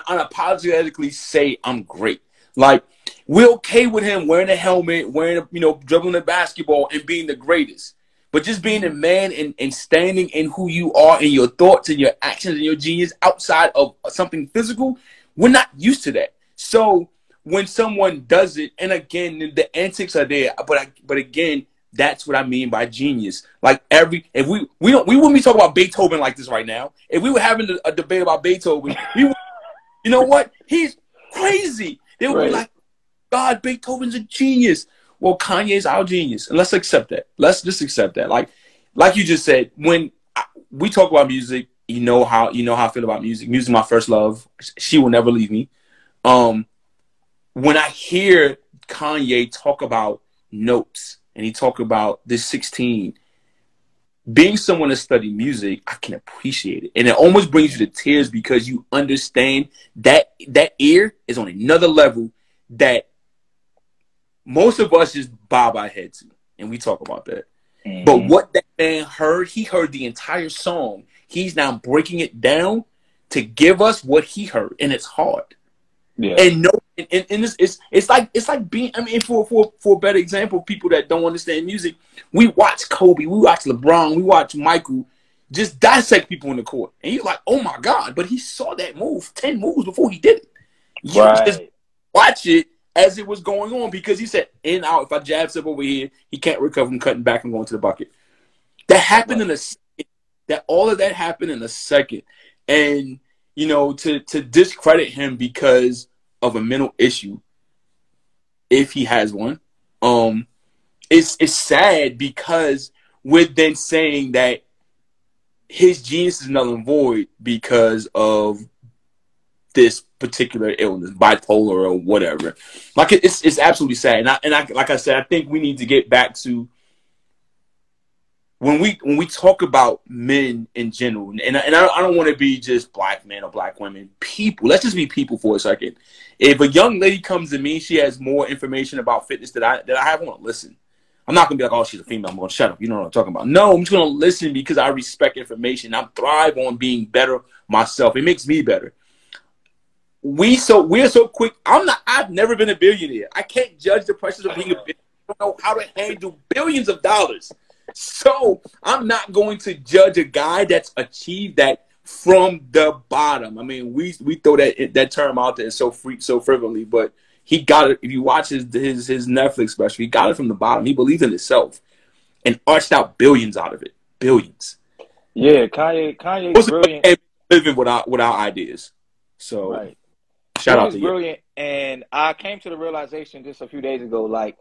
unapologetically say I'm great. Like, we're okay with him wearing a helmet, dribbling the basketball and being the greatest. But just being a man and standing in who you are and your thoughts and your actions and your genius outside of something physical, we're not used to that. So when someone does it, and again, the antics are there, but again, that's what I mean by genius. Like if we wouldn't be talking about Beethoven like this right now. If we were having a debate about Beethoven, you know what? He's crazy. They would be like, God, Beethoven's a genius. Well, Kanye's our genius, and let's accept that. Let's just accept that. Like you just said, when we talk about music, you know how I feel about music. Music is my first love. She will never leave me. When I hear Kanye talk about notes and he talk about this 16, being someone that studied music, I can appreciate it. And it almost brings you to tears because you understand that ear is on another level that most of us just bob our heads to. And we talk about that. Mm-hmm. But what that man heard, he heard the entire song. He's now breaking it down to give us what he heard. And it's hard. Yeah. And it's like being, I mean, for a better example, people that don't understand music, we watch Kobe, we watch LeBron, we watch Michael just dissect people in the court. And you're like, oh my God, but he saw that move 10 moves before he did it. You just watch it as it was going on because he said, in, out, if I jab step over here, he can't recover from cutting back and going to the bucket. That happened in a second. All of that happened in a second. And to discredit him because of a mental issue, if he has one, it's sad because we're then saying that his genius is null and void because of this particular illness, bipolar or whatever. Like it's absolutely sad. And I like I said, I think we need to get back to when we talk about men in general, and I don't want to be just black men or black women, people. Let's just be people for a second. If a young lady comes to me, she has more information about fitness that I have, I want to listen. I'm not gonna be like, oh, she's a female, I'm gonna shut up. You know what I'm talking about? No, I'm just gonna listen because I respect information. I thrive on being better myself. It makes me better. We're so quick. I've never been a billionaire. I can't judge the pressures of being a billionaire. I don't know how to handle billions of dollars. So I'm not going to judge a guy that's achieved that from the bottom. I mean, we throw that term out there so frivolous, but he got it. If you watch his Netflix special, he got it from the bottom. He believed in himself and arched out billions out of it. Billions. Yeah, Kanye's brilliant. Living without ideas. So shout out to you. Brilliant. And I came to the realization just a few days ago, like,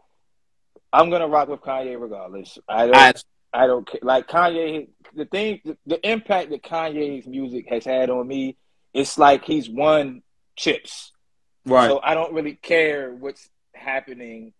I'm gonna rock with Kanye regardless. I don't care. Like Kanye, the impact that Kanye's music has had on me, it's like he's won chips. Right. So I don't really care what's happening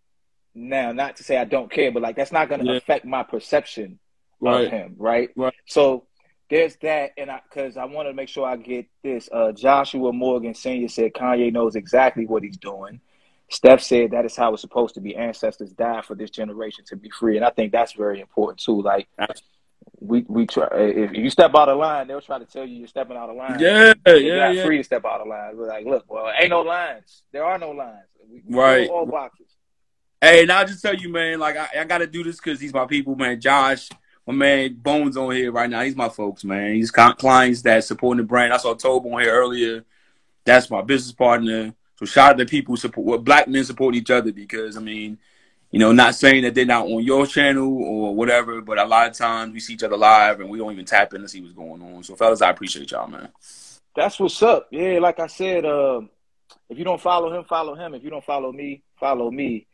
now. Not to say I don't care, but like that's not going to Yeah. affect my perception of Right. him, right? Right. So there's that, and because I want to make sure I get this. Joshua Morgan Sr. said Kanye knows exactly what he's doing. Steph said that is how it's supposed to be. Ancestors died for this generation to be free, and I think that's very important too. Like we try, if you step out of line, they'll try to tell you you're stepping out of line, Yeah. and you're Yeah. not Yeah. free to step out of line. We're like, look, well, ain't no lines. There are no lines. We fill Right. all boxes. Hey, and I'll just tell you, man, like I got to do this because he's my people, man. Josh, my man, Bones on here right now. He's my folks, man. He's clients that supporting the brand. I saw Tobe on here earlier. That's my business partner. So shout out to people who support, well, black men support each other because, I mean, you know, not saying that they're not on your channel or whatever, but a lot of times we see each other live and we don't even tap in to see what's going on. So, fellas, I appreciate y'all, man. That's what's up. Yeah, like I said, if you don't follow him, follow him. If you don't follow me, follow me.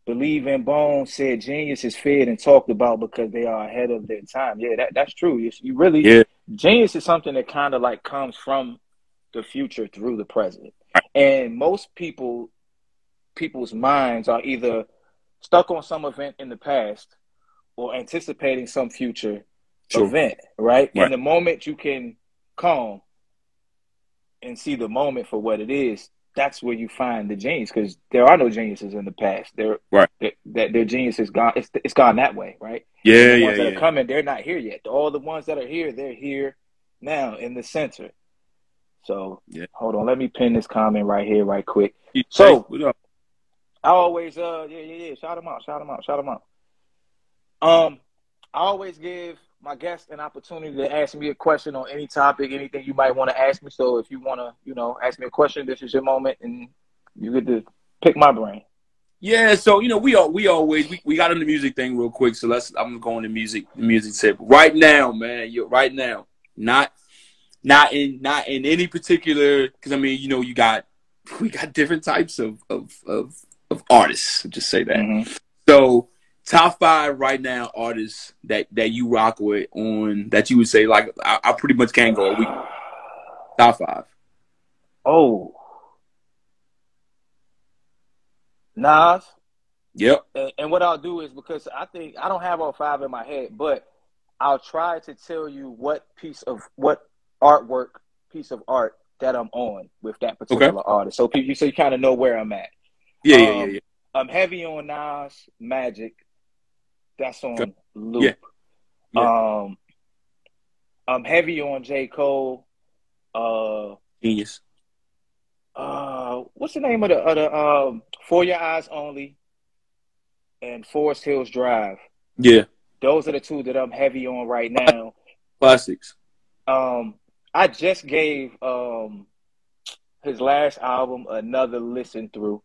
Believe in Bones said genius is fed and talked about because they are ahead of their time. Yeah, that's true. You really Yeah. genius is something that kind of like comes from the future through the present. And most people's minds are either stuck on some event in the past or anticipating some future event, right? Right. And the moment you can calm and see the moment for what it is, that's where you find the genius, because there are no geniuses in the past. Their genius is gone. It's gone that way, right? Yeah, and the ones yeah, that yeah. are coming, they're not here yet. All the ones that are here, they're here now in the center. So hold on, let me pin this comment right here, right quick. So what up? I always shout them out. I always give my guests an opportunity to ask me a question on any topic, anything you might want to ask me. So if you want to, ask me a question, this is your moment, and you get to pick my brain. Yeah, so we always got on the music thing real quick. So I'm gonna go on the music tip right now, man. Right now, not in any particular, because I mean we got different types of artists. I'll just say that. Mm-hmm. So top 5 right now artists that you rock with on that you would say like I pretty much can't go a week. Top 5. Oh. Nas. Yep. And what I'll do is, because I think I don't have all 5 in my head, but I'll try to tell you what piece of art that I'm on with that particular artist. So you kind of know where I'm at. Yeah. I'm heavy on Nas, Magic. That's on loop. Yeah. I'm heavy on J. Cole. Genius. What's the name of the For Your Eyes Only and Forest Hills Drive? Yeah. Those are the 2 that I'm heavy on right now. Classics. I just gave his last album another listen through.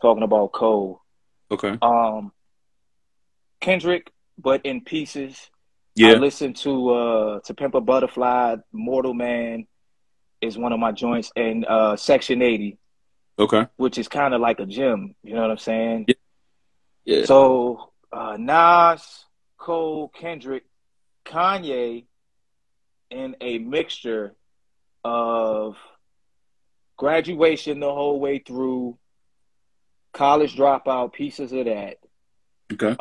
Talking about Cole. Okay. Kendrick, but in pieces. Yeah. I listened to Pimp a Butterfly, Mortal Man is one of my joints, and Section 80. Okay. Which is kind of like a gym, you know what I'm saying? Yeah. So Nas, Cole, Kendrick, Kanye, in a mixture of Graduation the whole way through, College Dropout, pieces of that. Okay.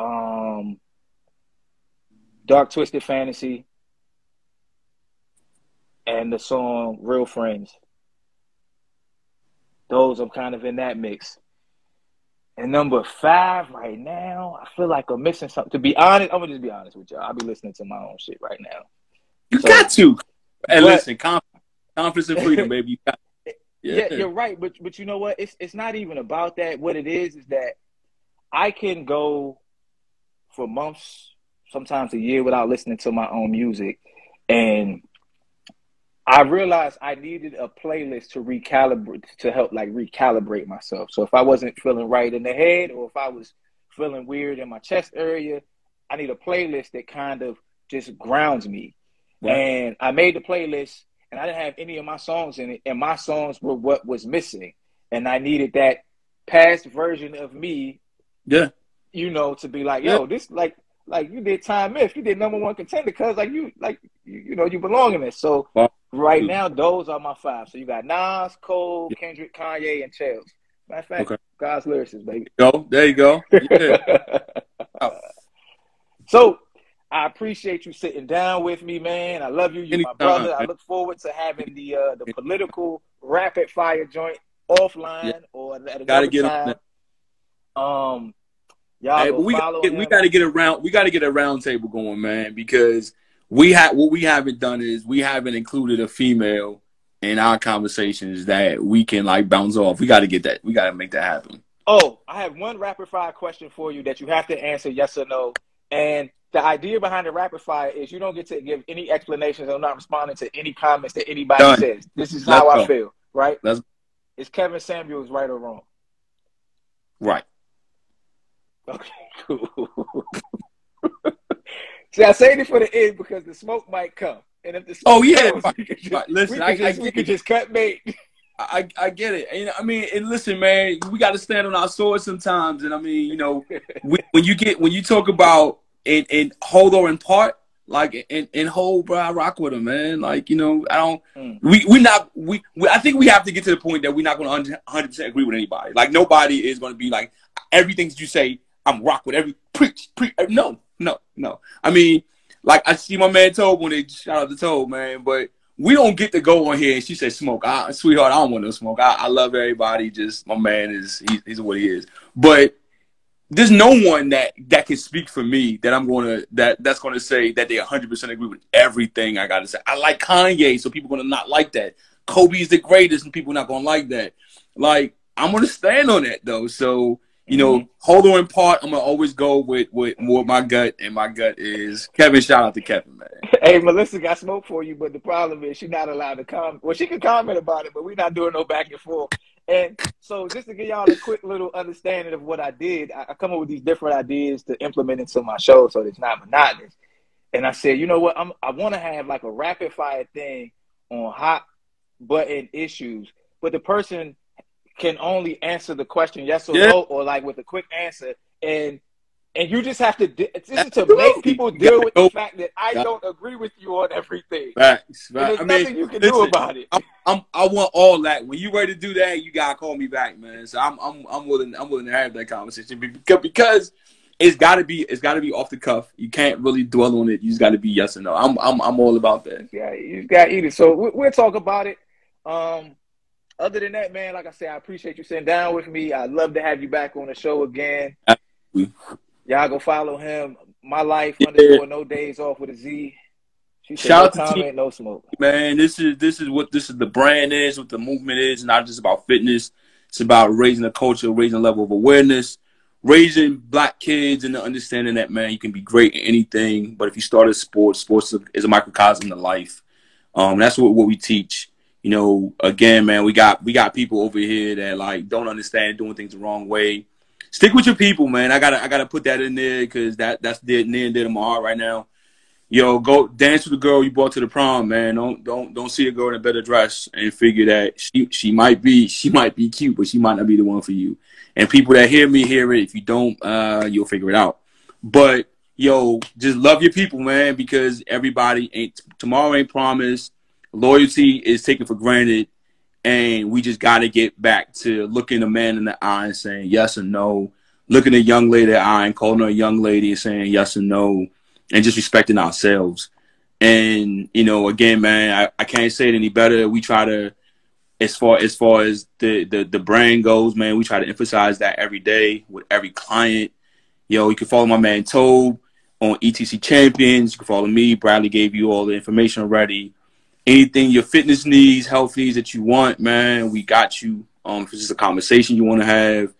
Dark Twisted Fantasy, and the song Real Friends. Those I'm kind of in that mix. And number 5 right now, I feel like I'm missing something. To be honest, I'm gonna just be honest with y'all. I'll be listening to my own shit right now. You got to. And listen, confidence and freedom, baby. You got to. Yeah, you're right. But you know what? It's not even about that. What it is that I can go for months, sometimes a year, without listening to my own music. And I realized I needed a playlist to help recalibrate myself. So if I wasn't feeling right in the head, or if I was feeling weird in my chest area, I need a playlist that kind of just grounds me. Right. And I made the playlist, and I didn't have any of my songs in it, and my songs were what was missing. And I needed that past version of me, to be like, yo, this, like, like you did Time Myth, you did #1 contender, cause like you know, you belong in this. So Well, right now, those are my 5. So you got Nas, Cole, yeah. Kendrick, Kanye, and Chels. Matter of fact, Okay. God's lyricist, baby. There you go. Yeah. Oh, So I appreciate you sitting down with me, man. I love you. You're my anytime, brother. I man. look forward to having the political rapid fire joint offline Yeah. or at Gotta another get on that. time. Y'all Hey, go but follow we him. gotta get around. We gotta get a round table going, man, because what we haven't done is we haven't included a female in our conversations that we can like bounce off. We gotta get that. We gotta make that happen. Oh, I have one rapid fire question for you that you have to answer yes or no. And the idea behind the rapid fire is you don't get to give any explanations. I'm not responding to any comments that anybody Done. says. This is Let's how I go. feel, right? Let's Is Kevin Samuels right or wrong? right. Okay, cool. See, I say this for the end because the smoke might come. And if the smoke Oh yeah. comes, Right. we could just, Right. Listen, we could just cut bait. I get it. And I mean, and listen, man, we got to stand on our swords sometimes. And I mean, you know, when you talk about in whole or in part, like in whole, bro, I rock with him, man. Like, you know, I don't. I think we have to get to the point that we're not going to 100% agree with anybody. Like, nobody is going to be like everything that you say. I'm rock with every preach. No. I mean, like I see my man Tobe when they shout out to Tobe, man, but. We don't get to go on here and she said smoke. Sweetheart, I don't want no smoke. I love everybody. Just my man he's what he is. But there's no one that can speak for me that's gonna say that they 100% agree with everything I gotta say. I like Kanye, so people gonna not like that. Kobe is the greatest, and people not gonna like that. Like I'm gonna stand on that though. So you know, whole or in part, I'm gonna always go with more my gut, and my gut is Kevin. Shout out to Kevin, man. Hey, Melissa got smoke for you, but the problem is she's not allowed to comment. Well, she can comment about it, but we're not doing no back and forth. And so just to give y'all a quick little understanding of what I did, I come up with these different ideas to implement into my show so it's not monotonous. And I said, you know what? I want to have like a rapid fire thing on hot button issues, but the person can only answer the question yes or no, or like with a quick answer. And you just have to, this is to make people deal with the fact that I don't agree with you on everything. Facts. And there's nothing you can do about it. I want all that. When you ready to do that, you gotta call me back, man. So I'm willing to have that conversation because it's gotta be off the cuff. You can't really dwell on it. You just gotta be yes or no. I'm all about that. Yeah, you just gotta eat it. So we'll talk about it. Other than that, man, like I said, I appreciate you sitting down with me. I'd love to have you back on the show again. Absolutely. Y'all go follow him. My life _ no days off with a Z. She said, Shout no out to comment, no smoke. Man, this is what the brand is, what the movement is. Not just about fitness. It's about raising a culture, raising a level of awareness, raising black kids and the understanding that, man, you can be great in anything. But if you start a sports is a microcosm of life. That's what we teach. You know, again, man, we got people over here that like don't understand doing things the wrong way. Stick with your people, man. I gotta put that in there because that's near and dear to my heart right now. Yo, go dance with the girl you brought to the prom, man. Don't see a girl in a better dress and figure that she might be cute, but she might not be the one for you. And people that hear me hear it. If you don't, you'll figure it out. But yo, just love your people, man, because tomorrow ain't promised. Loyalty is taken for granted, and we just got to get back to looking a man in the eye and saying yes or no, looking a young lady in the eye and calling her a young lady and saying yes or no, and just respecting ourselves. And, you know, again, man, I can't say it any better. We try to, as far as the brand goes, man, we try to emphasize that every day with every client. Yo, you can follow my man Tobe on ETC Champions. You can follow me. Bradley gave you all the information already. Anything your fitness needs, health needs that you want, man, we got you. If it's just a conversation you want to have,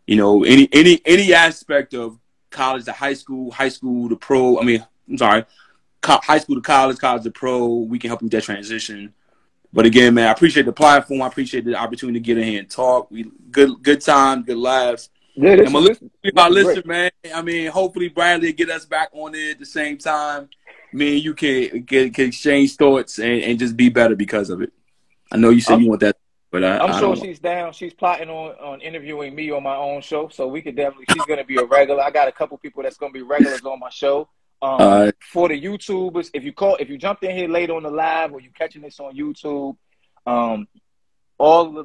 you know, any aspect of college to high school to pro. High school to college to pro. We can help you with that transition. But again, man, I appreciate the platform. I appreciate the opportunity to get in here and talk. Good time, good laughs. Yeah, listen, man. I mean, hopefully Bradley get us back on it at the same time. Me and you can exchange thoughts and just be better because of it. I know you said you want that. But I'm I sure don't. she's down. She's plotting on interviewing me on my own show, so we could definitely. She's gonna be a regular. I got a couple people that's gonna be regulars on my show. Uh, For the YouTubers, if you jumped in here late on the live or you catching this on YouTube, um, all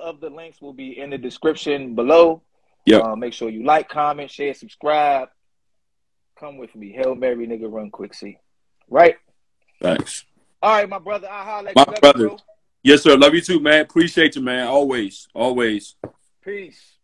of the links will be in the description below. yep. Make sure you like, comment, share, subscribe. Come with me. Hail Mary, nigga, run quick, see. Right? Thanks. All right, my brother. I'll holler at My you later, brother. bro. Yes, sir. Love you too, man. Appreciate you, man. Always. Always. Peace.